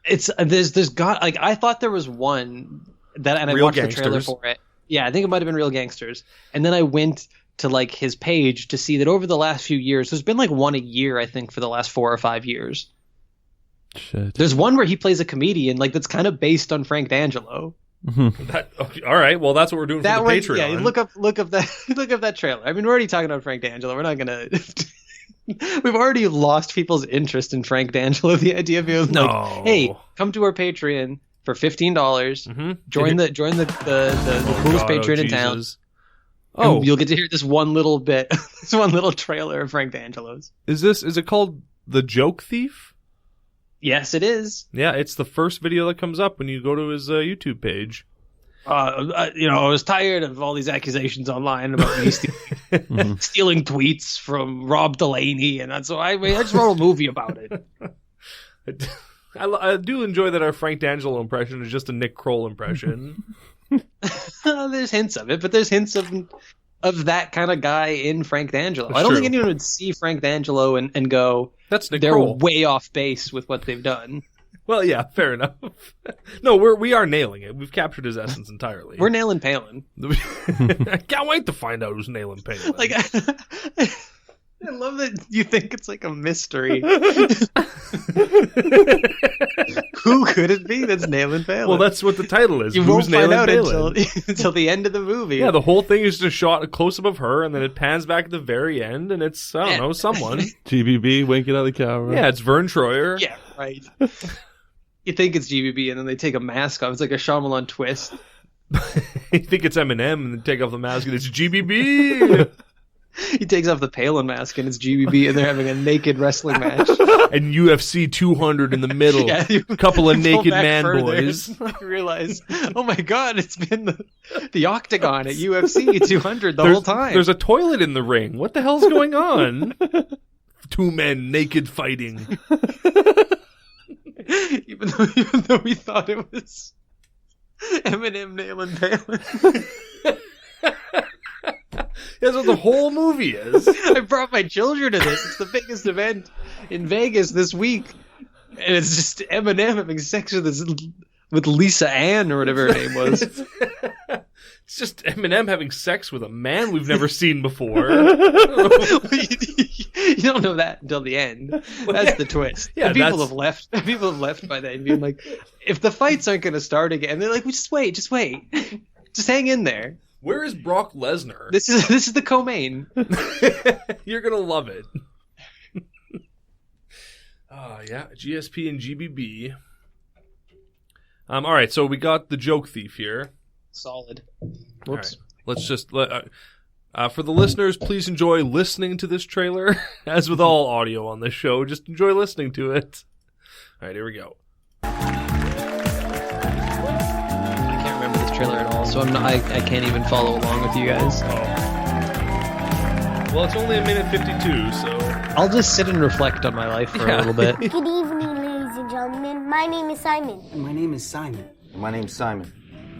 There's got like I thought there was one that, and I watched the trailer for it. Yeah, I think it might have been Real Gangsters, and then I went to like his page to see that over the last few years, there's been like one a year, I think, for the last 4 or 5 years. Shit. There's one where he plays a comedian, like that's kind of based on Frank D'Angelo. All right, well, that's what we're doing for the Patreon. Yeah, look up that trailer. I mean, we're already talking about Frank D'Angelo. We're not gonna. We've already lost people's interest in Frank D'Angelo. The idea of being like, hey, come to our Patreon for $15. Join the coolest Patreon in town. Oh, you'll get to hear this one little bit, this one little trailer of Frank D'Angelo's. Is it called The Joke Thief? Yes, it is. Yeah, it's the first video that comes up when you go to his YouTube page. I was tired of all these accusations online about me stealing tweets from Rob Delaney, and so I just wrote a movie about it. I do enjoy that our Frank D'Angelo impression is just a Nick Kroll impression. There's hints of it, but there's hints of that kind of guy in Frank D'Angelo. I don't think anyone would see Frank D'Angelo and go, "That's Nick they're Kroll." Way off base with what they've done. Well, yeah, fair enough. No, we are nailing it. We've captured his essence entirely. We're nailing Palin. I can't wait to find out who's nailing Palin. Like, I love that you think it's like a mystery. Who could it be that's nailing Palin? Well, that's what the title is. You won't find out until the end of the movie. Yeah, the whole thing is just shot a close-up of her, and then it pans back at the very end, and it's, I don't know, someone. GBB winking at the camera. Yeah, it's Vern Troyer. Yeah, right. You think it's GBB, and then they take a mask off. It's like a Shyamalan twist. You think it's Eminem, and then take off the mask, and it's GBB. He takes off the Palin mask and it's GBB and they're having a naked wrestling match. And UFC 200 in the middle. Yeah, a couple of naked man boys. You realize, oh my God, it's been the octagon at UFC 200 whole time. There's a toilet in the ring. What the hell's going on? 2 men naked fighting. Even though we thought it was Eminem nailing Palin. That's what the whole movie is. I brought my children to this. It's the biggest event in Vegas this week. And it's just Eminem having sex with Lisa Ann or whatever her name was. It's just Eminem having sex with a man we've never seen before. You don't know that until the end. That's the twist. Yeah, people have left. People have left by then, being like, if the fights aren't going to start again, they're like, well, just wait, just hang in there. Where is Brock Lesnar? This is the co-main. You're gonna love it. Yeah, GSP and GBB. All right, so we got the Joke Thief here. Solid. Whoops. Right, let's just for the listeners, please enjoy listening to this trailer. As with all audio on this show, just enjoy listening to it. All right, here we go. Trailer at all, so I can't even follow along with you guys. Well, it's only 1:52, so I'll just sit and reflect on my life for a little bit. Good evening, ladies and gentlemen. My name is Simon. My name is Simon. My name's Simon.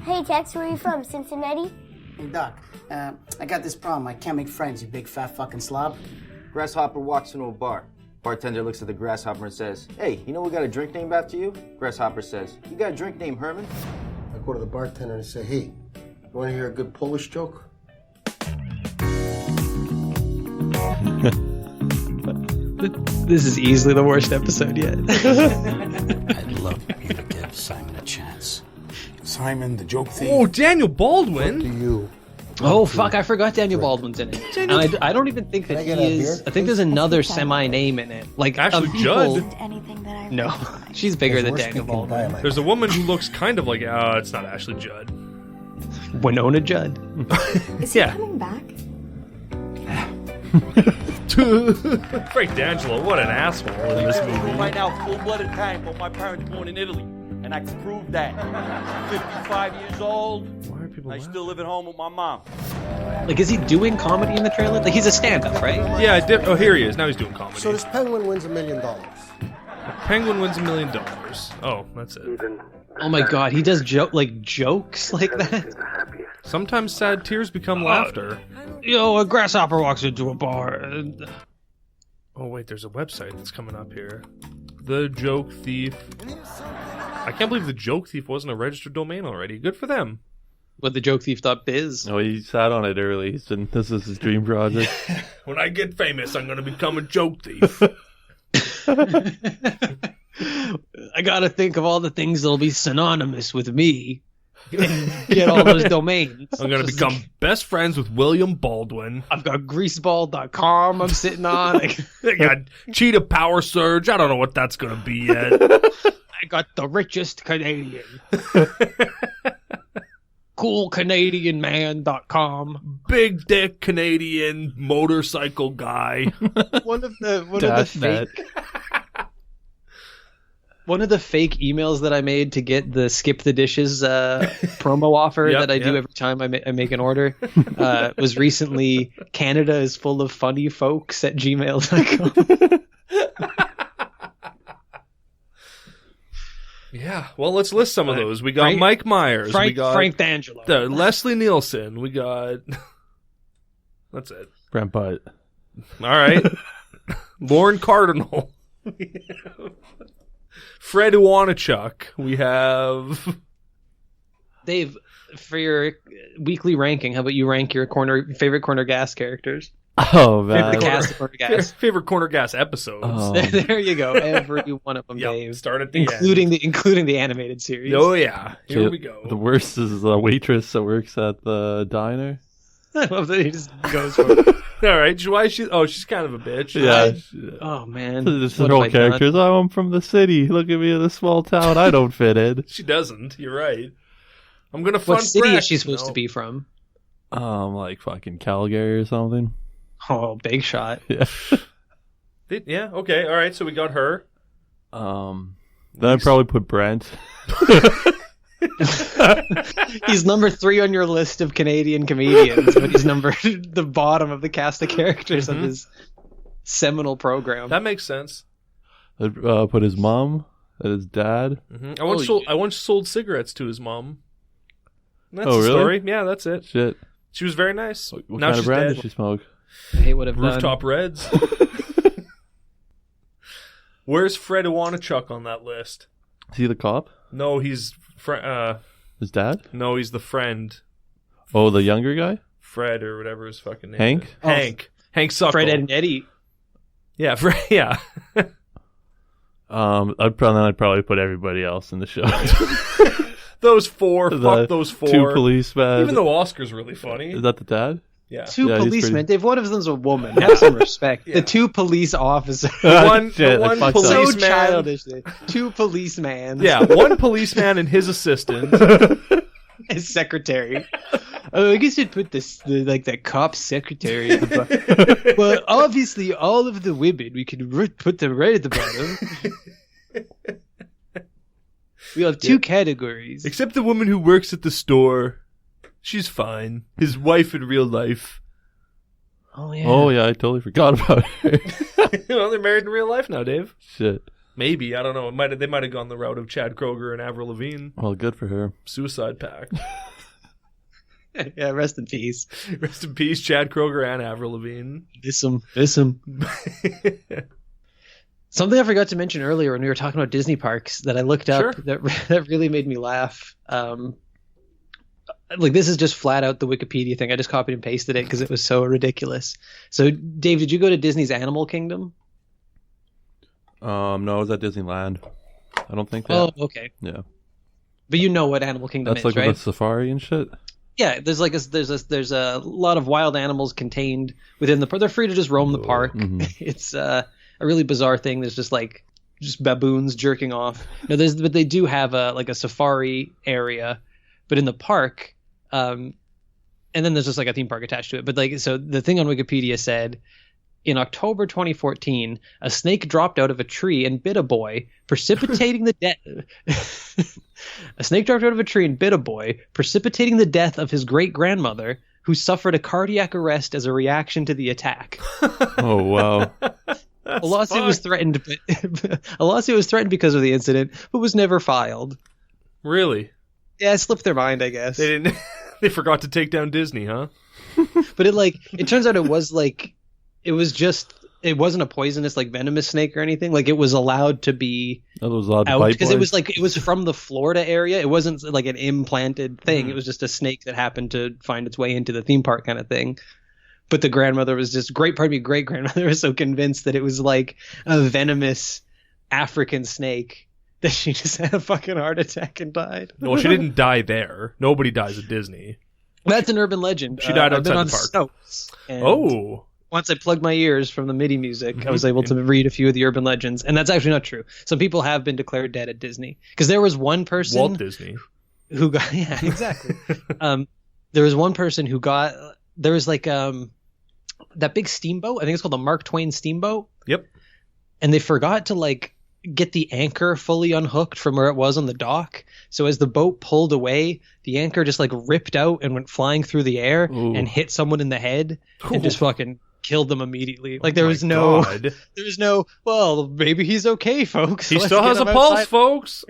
Hey, Tex, where are you from? Cincinnati? Hey, Doc. I got this problem. I can't make friends, you big fat fucking slob. Grasshopper walks into a bar. Bartender looks at the grasshopper and says, "Hey, you know we got a drink named after you?" Grasshopper says, "You got a drink named Herman?" I go to the bartender and say, "Hey, you want to hear a good Polish joke?" This is easily the worst episode yet. I'd love you to give Simon a chance. Simon, the joke thief. Oh, Daniel Baldwin. To you. Oh fuck! I forgot Daniel Baldwin's in it. And I don't even think that he is. I think there's another semi-name in it. Like Ashley people- Judd. No, she's bigger than Worst Daniel people die Baldwin. like There's a woman who looks kind of like. It's not Ashley Judd. Winona Judd. Is he Yeah. coming back? Frank D'Angelo, what an asshole in this movie. Right now, full-blooded time, but my parents born in Italy, and I can prove that. I'm 55 years old. Why are people I laughing? still live at home with my mom. Like, is he doing comedy in the trailer? Like, he's a stand-up, right? Yeah, oh, here he is. Now he's doing comedy. So this penguin wins $1 million. Penguin wins $1 million. Oh, that's it. Oh my god, he does jokes like that. Sometimes sad tears become laughter. Yo, a grasshopper walks into a bar. Oh, wait, there's a website that's coming up here. The Joke Thief. I can't believe The Joke Thief wasn't a registered domain already. Good for them. With the jokethief.biz. No, he sat on it early. This is his dream project. When I get famous, I'm going to become a joke thief. I gotta think of all the things that'll be synonymous with me. And get all those domains. I'm going to become best friends with William Baldwin. I've got greaseball.com I'm sitting on. I got Cheetah Power Surge. I don't know what that's going to be yet. I got the richest Canadian. CoolCanadianMan.com. Big dick Canadian motorcycle guy. One of the fake emails that I made to get the Skip the Dishes promo offer that I do every time I make an order was recently Canada is full of funny folks at gmail.com. Yeah, well, let's list some of those. We got Mike Myers. We got Frank D'Angelo. Leslie Nielsen. We got... That's it. Brent Butt. All right. Lauren Cardinal. Fred Iwanachuk. We have... Dave, for your weekly ranking, how about you rank your favorite Corner Gas characters? Oh, man. Corner Gas. Favorite Corner Gas episodes. Oh. There you go. Every one of them, Yep, Dave. start at the including the animated series. Oh, yeah. Here we go. The worst is the waitress that works at the diner. I love that he just goes for it. All right. Why she's kind of a bitch. Yeah. Oh, man. This What her have whole I character is, done? oh, I'm from the city. Look at me in a small town. I don't fit in. She doesn't. You're right. I'm going to What front city Breck. is she supposed to be from? Like fucking Calgary or something. Oh, big shot. Yeah. Yeah, okay. All right. So we got her. Then I'd probably put Brent. He's number 3 on your list of Canadian comedians, but he's the bottom of the cast of characters of his seminal program. That makes sense. I'd put his mom and his dad. I once sold cigarettes to his mom. And that's Oh, the really? story. Yeah, that's it. Shit. She was very nice. What Now kind she's of brand dead. did she smoke? I hate what I've Rooftop Reds. Where's Fred Iwanachuk on that list? Is he the cop? No, he's His dad? no, he's the friend. Oh, the younger guy? Fred or whatever his fucking name Hank? is. Hank. Hank Suckle. Fred, Ed, and Eddie. Yeah, Fred. Yeah. I'd probably put everybody else in the show. Those four. The Fuck those four. 2 policemen. Even though Oscar's really funny. Is that the dad? Yeah. 2 Yeah, he's policemen. pretty- Dave, one of them's a woman. Have some respect. Yeah. The 2 police officers. One, Shit, the I one fucked up. So policeman. childish. 2 policemen. Yeah, one policeman and his assistant. His secretary. Oh, I guess you'd put the cop's secretary at the bottom. Well, obviously, all of the women, we could put them right at the bottom. We have 2 categories. Except the woman who works at the store. She's fine. His wife in real life. Oh, yeah. Oh, yeah, I totally forgot about her. Well, they're married in real life now, Dave. Shit. Maybe. I don't know. They might have gone the route of Chad Kroger and Avril Lavigne. Well, good for her. Suicide pact. Yeah, rest in peace. Rest in peace, Chad Kroger and Avril Lavigne. Miss him. Something I forgot to mention earlier when we were talking about Disney parks that I looked up that really made me laugh. Like, this is just flat out the Wikipedia thing. I just copied and pasted it because it was so ridiculous. So, Dave, did you go to Disney's Animal Kingdom? No, it was at Disneyland. I don't think that. Oh, okay. Yeah. But you know what Animal Kingdom That's is, like right? with the safari and shit. Yeah, there's a lot of wild animals contained within the park. They're free to just roam the park. Mm-hmm. It's a really bizarre thing. There's just baboons jerking off. No, but they do have a safari area, but in the park, and then there's just like a theme park attached to it. But so the thing on Wikipedia said, in October 2014, a snake dropped out of a tree and bit a boy, precipitating the death. A snake dropped out of a tree and bit a boy, precipitating the death of his great-grandmother, who suffered a cardiac arrest as a reaction to the attack. Oh, wow. A lawsuit was threatened because of the incident, but was never filed. Really? Yeah, it slipped their mind, I guess. They didn't. They forgot to take down Disney, huh? But it turns out it wasn't a poisonous venomous snake or anything. It was allowed to be allowed to out bite because boys? it was from the Florida area. It wasn't an implanted thing. It was just a snake that happened to find its way into the theme park kind of thing. But the grandmother was just great grandmother was so convinced that it was like a venomous African snake that she just had a fucking heart attack and died. Well, she didn't die there. Nobody dies at Disney. That's an urban legend. She died I've been outside on the park. Snopes, and Oh. once I plugged my ears from the MIDI music, I was able to read a few of the urban legends, and that's actually not true. Some people have been declared dead at Disney because there was one person, Walt Disney, who got exactly. There was one person who got that big steamboat. I think it's called the Mark Twain steamboat. Yep. And they forgot to get the anchor fully unhooked from where it was on the dock. So as the boat pulled away, the anchor just ripped out and went flying through the air and hit someone in the head and just fucking killed them immediately. There was no, well, maybe he's okay, folks. He still has a pulse, folks.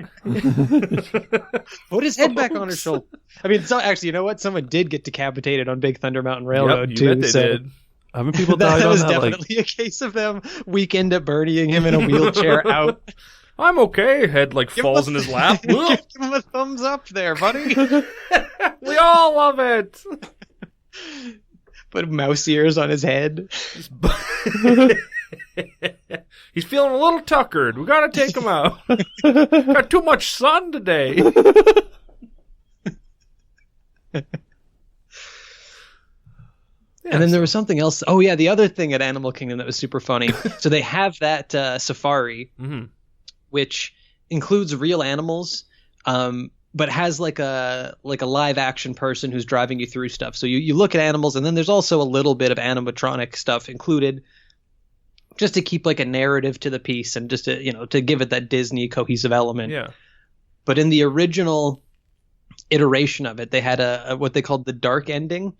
Put his head back on her shoulder. I mean, so actually, you know what? Someone did get decapitated on Big Thunder Mountain Railroad too. Bet they did. Haven't people died that on was that? definitely a case of them weekend at Bernieing him in a wheelchair out. I'm okay. Head falls in his lap. Give him a thumbs up there, buddy. We all love it. Put mouse ears on his head. He's feeling a little tuckered. We gotta take him out. Got too much sun today. And then there was something else. Oh, yeah, the other thing at Animal Kingdom that was super funny. So they have that safari, which includes real animals, but has a live action person who's driving you through stuff. So you look at animals, and then there's also a little bit of animatronic stuff included, just to keep a narrative to the piece and just to give it that Disney cohesive element. Yeah. But in the original iteration of it, they had a what they called the dark ending,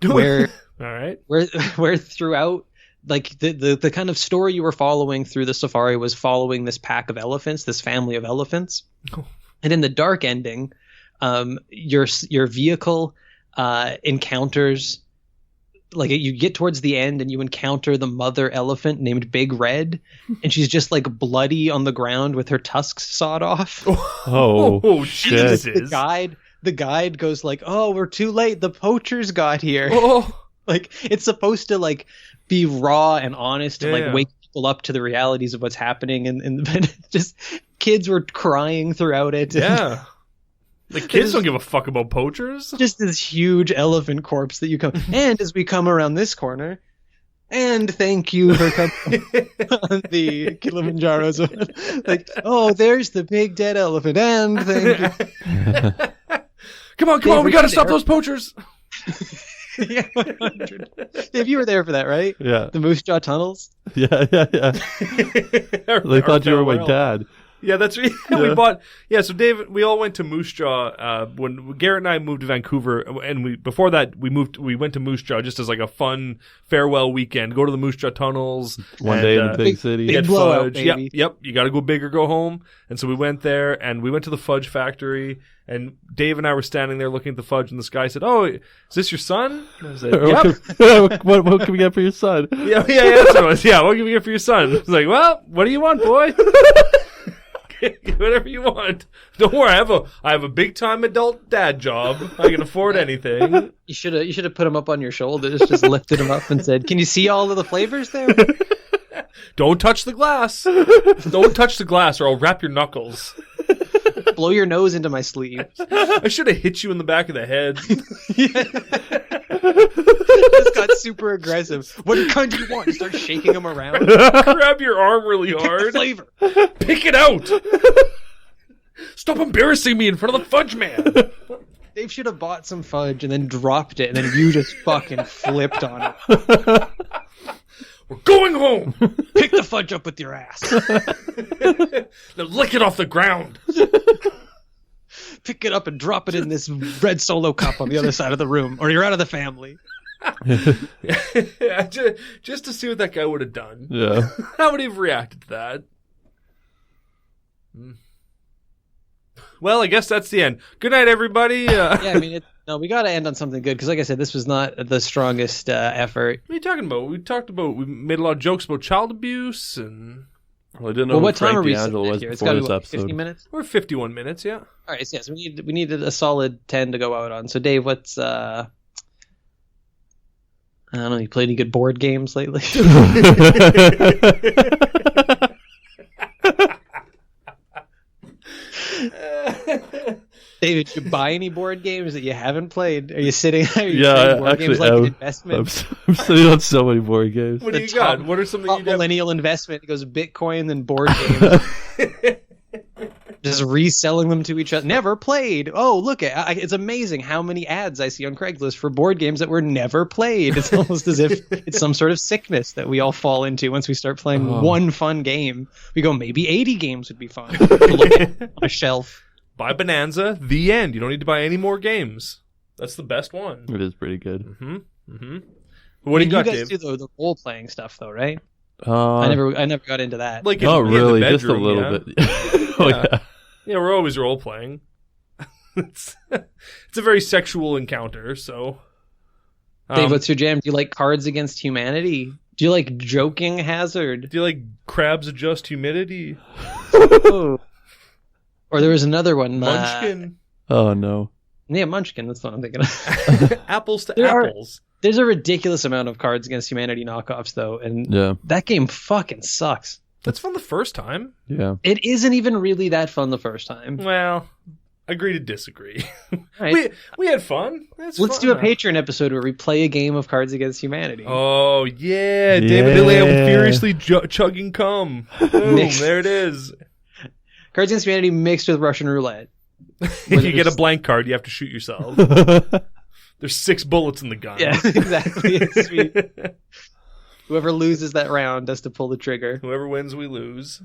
where all right, where throughout the kind of story you were following through the safari was following this pack of elephants, this family of elephants. Oh. And in the dark ending, your vehicle encounters, you get towards the end and you encounter the mother elephant named Big Red, and she's just bloody on the ground with her tusks sawed off. Oh shit! The guide goes "Oh, we're too late. The poachers got here." Oh. It's supposed to be raw and honest and wake people up to the realities of what's happening, and just kids were crying throughout it. Yeah. Kids don't give a fuck about poachers. Just this huge elephant corpse that you come. And as we come around this corner, and thank you for coming on the Kilimanjaro. Oh, there's the big dead elephant, and thank you. Come on, we gotta stop those poachers. Yeah, 100. Dave, you were there for that, right? Yeah. The Moose Jaw tunnels? Yeah. They thought you were my dad. Yeah, that's right. We bought. Yeah, so David, we all went to Moose Jaw when Garrett and I moved to Vancouver, and before that we went to Moose Jaw just as a fun farewell weekend. Go to the Moose Jaw tunnels one day in the big city. Big blowout, baby. Yep. You got to go big or go home. And so we went there, and we went to the fudge factory. And Dave and I were standing there looking at the fudge, and this guy said, "Oh, is this your son?" And I said, "Yep." What can we get for your son? Yeah. That's what it was. Yeah, what can we get for your son? I was like, "Well, what do you want, boy?" Whatever you want. Don't worry, I have a big time adult dad job. I can afford anything. You should have put him up on your shoulders, just lifted him up and said, "Can you see all of the flavors there?" Don't touch the glass. Don't touch the glass or I'll wrap your knuckles. Blow your nose into my sleeve. I should have hit you in the back of the head. Just got super aggressive. What kind do you want? You start shaking him around. Grab your arm really hard. Flavor. Pick it out. Stop embarrassing me in front of the fudge man. Dave should have bought some fudge and then dropped it, and then you just fucking flipped on it. We're going home. Pick the fudge up with your ass. Now lick it off the ground. Pick it up and drop it in this red Solo cup on the other side of the room, or you're out of the family. Yeah, just to see what that guy would have done. Yeah. How would he have reacted to that? Well, I guess that's the end. Good night, everybody. Yeah, I mean, we got to end on something good because, like I said, this was not the strongest effort. What are you talking about? We made a lot of jokes about child abuse and. Well, I didn't know what Frank time are we D'Angelo was here? It's before got to this be episode. 50 minutes. We're 51 minutes, yeah. All right, so yes, we needed a solid 10 to go out on. So, Dave, what's I don't know. You played any good board games lately? David, did you buy any board games that you haven't played? Are you sitting there? Yeah, board actually, games like an investment? I'm sitting on so many board games. What do you got? What are some that you millennial investment? It goes Bitcoin then board games. Just reselling them to each other. Never played. Oh, look, it's amazing how many ads I see on Craigslist for board games that were never played. It's almost as if it's some sort of sickness that we all fall into once we start playing one fun game. We go, maybe 80 games would be fun to look at on a shelf. Buy Bonanza, the end. You don't need to buy any more games. That's the best one. It is pretty good. What do you got, you guys Dave? do the role playing stuff though, right? I never got into that. Like not really, bedroom, just a little bit. Yeah. Yeah, we're always role playing. It's a very sexual encounter. So, Dave, what's your jam? Do you like Cards Against Humanity? Do you like Joking Hazard? Do you like Crabs Adjust Humidity? Oh. Or there was another one. Munchkin. Oh no. Yeah, Munchkin. That's what I'm thinking of. Apples to apples. There's a ridiculous amount of Cards Against Humanity knockoffs, though, and that game fucking sucks. That's fun the first time. Yeah. It isn't even really that fun the first time. Well, agree to disagree. Right. We had fun. Let's do a Patreon episode where we play a game of Cards Against Humanity. Oh, yeah. David Dilliam furiously chugging cum. Boom, there it is. Cards Against Humanity mixed with Russian roulette. If you get a blank card, you have to shoot yourself. There's 6 bullets in the gun. Yeah, exactly. It's sweet. Whoever loses that round has to pull the trigger. Whoever wins, we lose.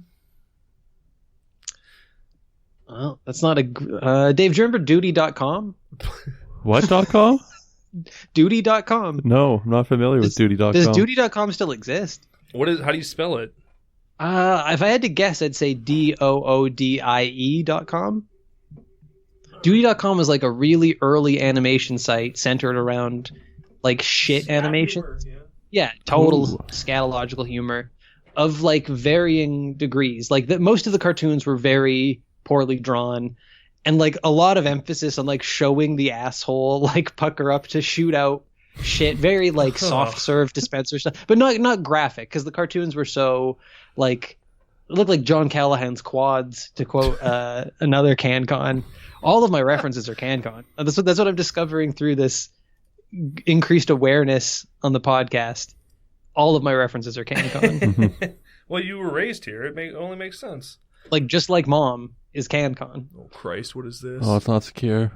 Well, that's not a... Dave, do you remember Duty.com? What.com? Duty.com. No, I'm not familiar with Duty.com. Does Duty.com still exist? How do you spell it? If I had to guess, I'd say DOODIE.com. Duty.com was like a really early animation site centered around like shit animation. Yeah, total scatological humor of like varying degrees. Like most of the cartoons were very poorly drawn and like a lot of emphasis on like showing the asshole like pucker up to shoot out shit. Very like soft serve dispenser stuff, but not graphic because the cartoons were so like it looked like John Callahan's quads, to quote another CanCon. All of my references are CanCon. That's what I'm discovering through this increased awareness on the podcast. All of my references are CanCon. Well, you were raised here. It only makes sense. Like just like Mom is CanCon. Oh Christ, what is this? Oh, it's not secure.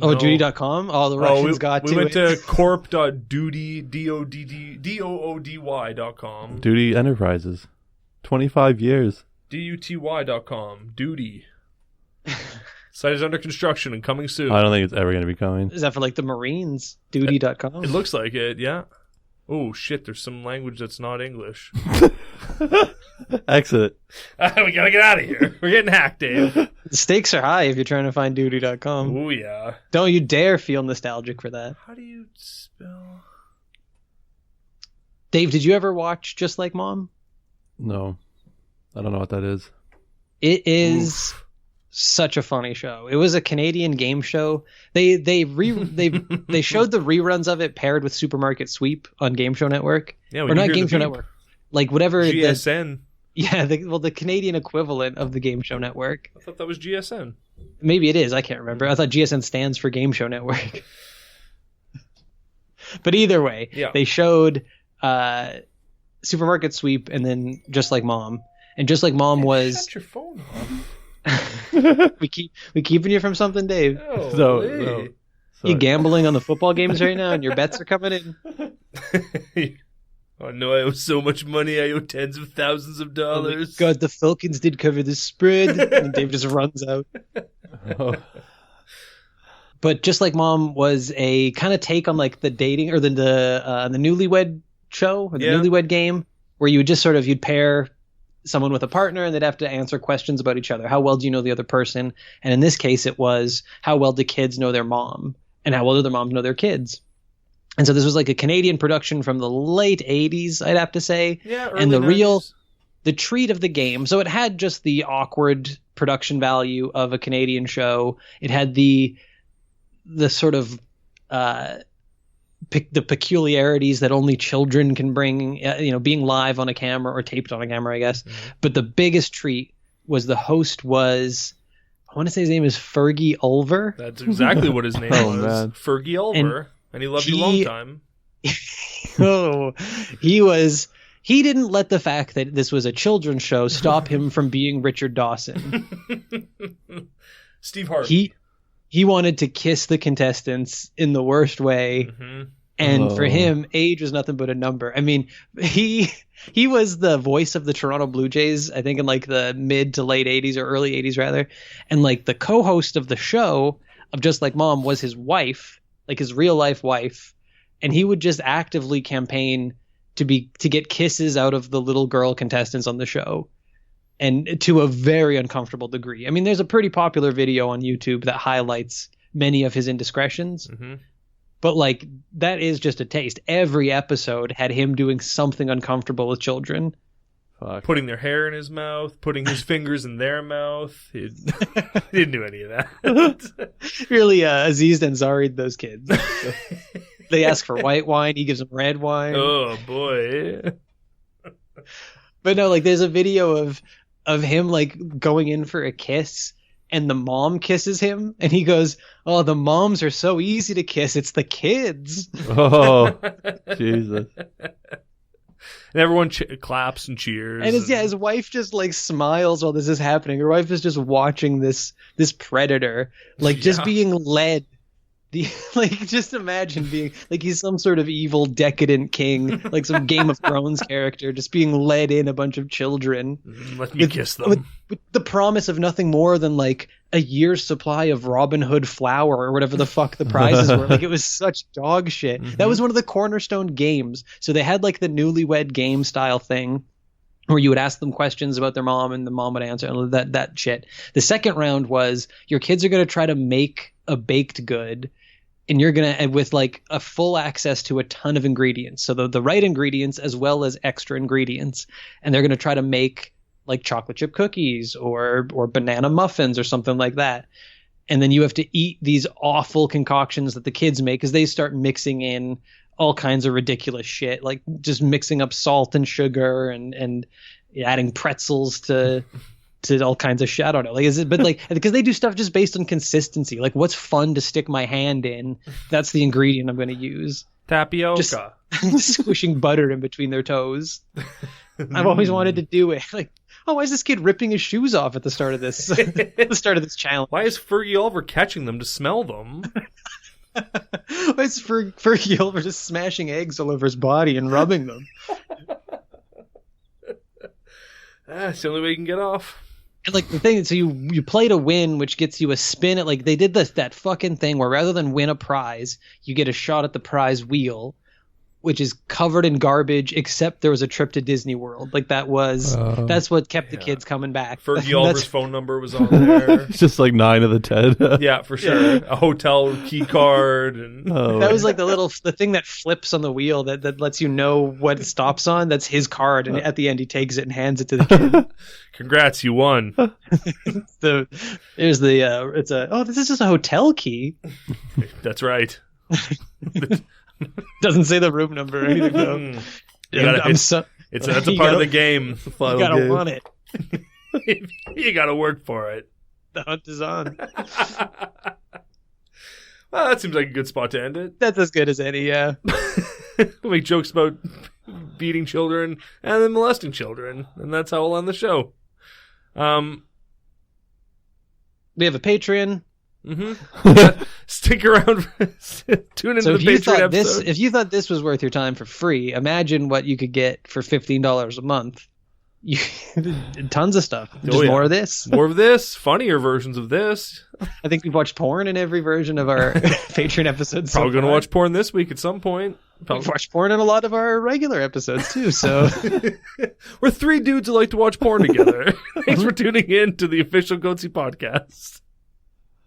Oh, Duty.com? Oh, the Russians got to it. We went to corp.duty, DOODY.com. Duty Enterprises. 25 years. DUTY.com. Duty. Site is under construction and coming soon. I don't think it's ever going to be coming. Is that for like the Marines? Duty.com? It looks like it, yeah. Oh, shit, there's some language that's not English. Exit. We gotta get out of here. We're getting hacked, Dave. The stakes are high if you're trying to find Duty.com. Oh, yeah. Don't you dare feel nostalgic for that. How do you spell? Dave, did you ever watch Just Like Mom? No. I don't know what that is. It is such a funny show. It was a Canadian game show. They showed the reruns of it paired with Supermarket Sweep on Game Show Network. Yeah, or not Game Show Network. like whatever GSN. The Canadian equivalent of the Game Show Network. I thought that was GSN. Maybe it is. I can't remember. I thought GSN stands for Game Show Network. But either way, they showed Supermarket Sweep and then Just Like Mom. And Just Like Mom was... Shut your phone off. we keeping you from something, Dave. No. You gambling on the football games right now and your bets are coming in? Oh no, I owe so much money. I owe tens of thousands of dollars. Oh my God, the Falcons did cover the spread. And Dave just runs out. But Just Like Mom was a kind of take on like the dating or the Newlywed show or the Newlywed game, where you would just you'd pair someone with a partner and they'd have to answer questions about each other. How well do you know the other person? And in this case, it was how well do kids know their mom and how well do their moms know their kids? And so this was like a Canadian production from the late 80s, I'd have to say. Yeah, early and the 90s. The treat of the game. So it had just the awkward production value of a Canadian show. It had the sort of the peculiarities that only children can bring, being live on a camera or taped on a camera, I guess. Mm-hmm. But the biggest treat was the host was, I want to say his name is Fergie Ulver. That's exactly what his name was. Man. Fergie Ulver. And he loved you long time. He didn't let the fact that this was a children's show stop him from being Richard Dawson. Steve Harvey. He wanted to kiss the contestants in the worst way. Mm-hmm. And for him, age was nothing but a number. I mean, he was the voice of the Toronto Blue Jays, I think in like the mid to late 80s or early 80s rather. And like the co-host of the show of Just Like Mom was his wife, like his real life wife. And he would just actively campaign to get kisses out of the little girl contestants on the show. And to a very uncomfortable degree. I mean, there's a pretty popular video on YouTube that highlights many of his indiscretions. Mm-hmm. But like, that is just a taste. Every episode had him doing something uncomfortable with children. Fuck. Putting their hair in his mouth, putting his fingers in their mouth. He didn't do any of that. Really, Aziz Ansari'd those kids. They ask for white wine, he gives them red wine. Oh, boy. But no, like, there's a video of him, like, going in for a kiss, and the mom kisses him, and he goes, "Oh, the moms are so easy to kiss. It's the kids." Oh, Jesus. And everyone claps and cheers. And his wife just like smiles while this is happening. Her wife is just watching this predator, like just being led. Just imagine being like he's some sort of evil decadent king, like some Game of Thrones character, just being led in a bunch of children. Let me kiss them. With the promise of nothing more than like a year's supply of Robin Hood flour or whatever the fuck the prizes were. Like, it was such dog shit. Mm-hmm. That was one of the cornerstone games. So they had like the Newlywed Game style thing where you would ask them questions about their mom and the mom would answer and that shit. The second round was your kids are going to try to make a baked good. And you're going to, with like a full access to a ton of ingredients. So the right ingredients as well as extra ingredients. And they're going to try to make like chocolate chip cookies or banana muffins or something like that. And then you have to eat these awful concoctions that the kids make as they start mixing in all kinds of ridiculous shit, like just mixing up salt and sugar and adding pretzels to all kinds of shit. I don't know. Because they do stuff just based on consistency. Like, what's fun to stick my hand in? That's the ingredient I'm going to use. Tapioca. Just squishing butter in between their toes. I've always wanted to do it. Like, oh, why is this kid ripping his shoes off at the start of this? At the start of this challenge. Why is Fergie Ulver catching them to smell them? Why is Fergie Ulver just smashing eggs all over his body and rubbing them? It's the only way you can get off. And like the thing, so you play to win, which gets you a spin at like they did that fucking thing where rather than win a prize, you get a shot at the prize wheel, which is covered in garbage, except there was a trip to Disney World. Like that's what kept the kids coming back. Fergie Ulver's phone number was on there. It's just like 9 of the 10. Yeah, for sure. Yeah. A hotel key card. And that was like the thing that flips on the wheel that lets you know what it stops on. That's his card. And at the end, he takes it and hands it to the kid. Congrats, you won. This is just a hotel key. That's right. Doesn't say the room number or anything though. It's That's a part of the game. The final You gotta game. want it. You gotta work for it. The hunt is on. Well, that seems like a good spot to end it. That's as good as any, yeah. We'll make jokes about beating children and then molesting children, and that's how we'll end the show. We have a Patreon. Mm-hmm. Stick around. Tune into So the Patreon episode. if you thought this was worth your time for free, imagine what you could get for $15 a month. Tons of stuff. Just more of this. More of this. Funnier versions of this. I think we've watched porn in every version of our Patreon episodes. Probably going to watch porn this week at some point. We've watched porn in a lot of our regular episodes too. So we're three dudes who like to watch porn together. Thanks for tuning in to the official Goatse podcast.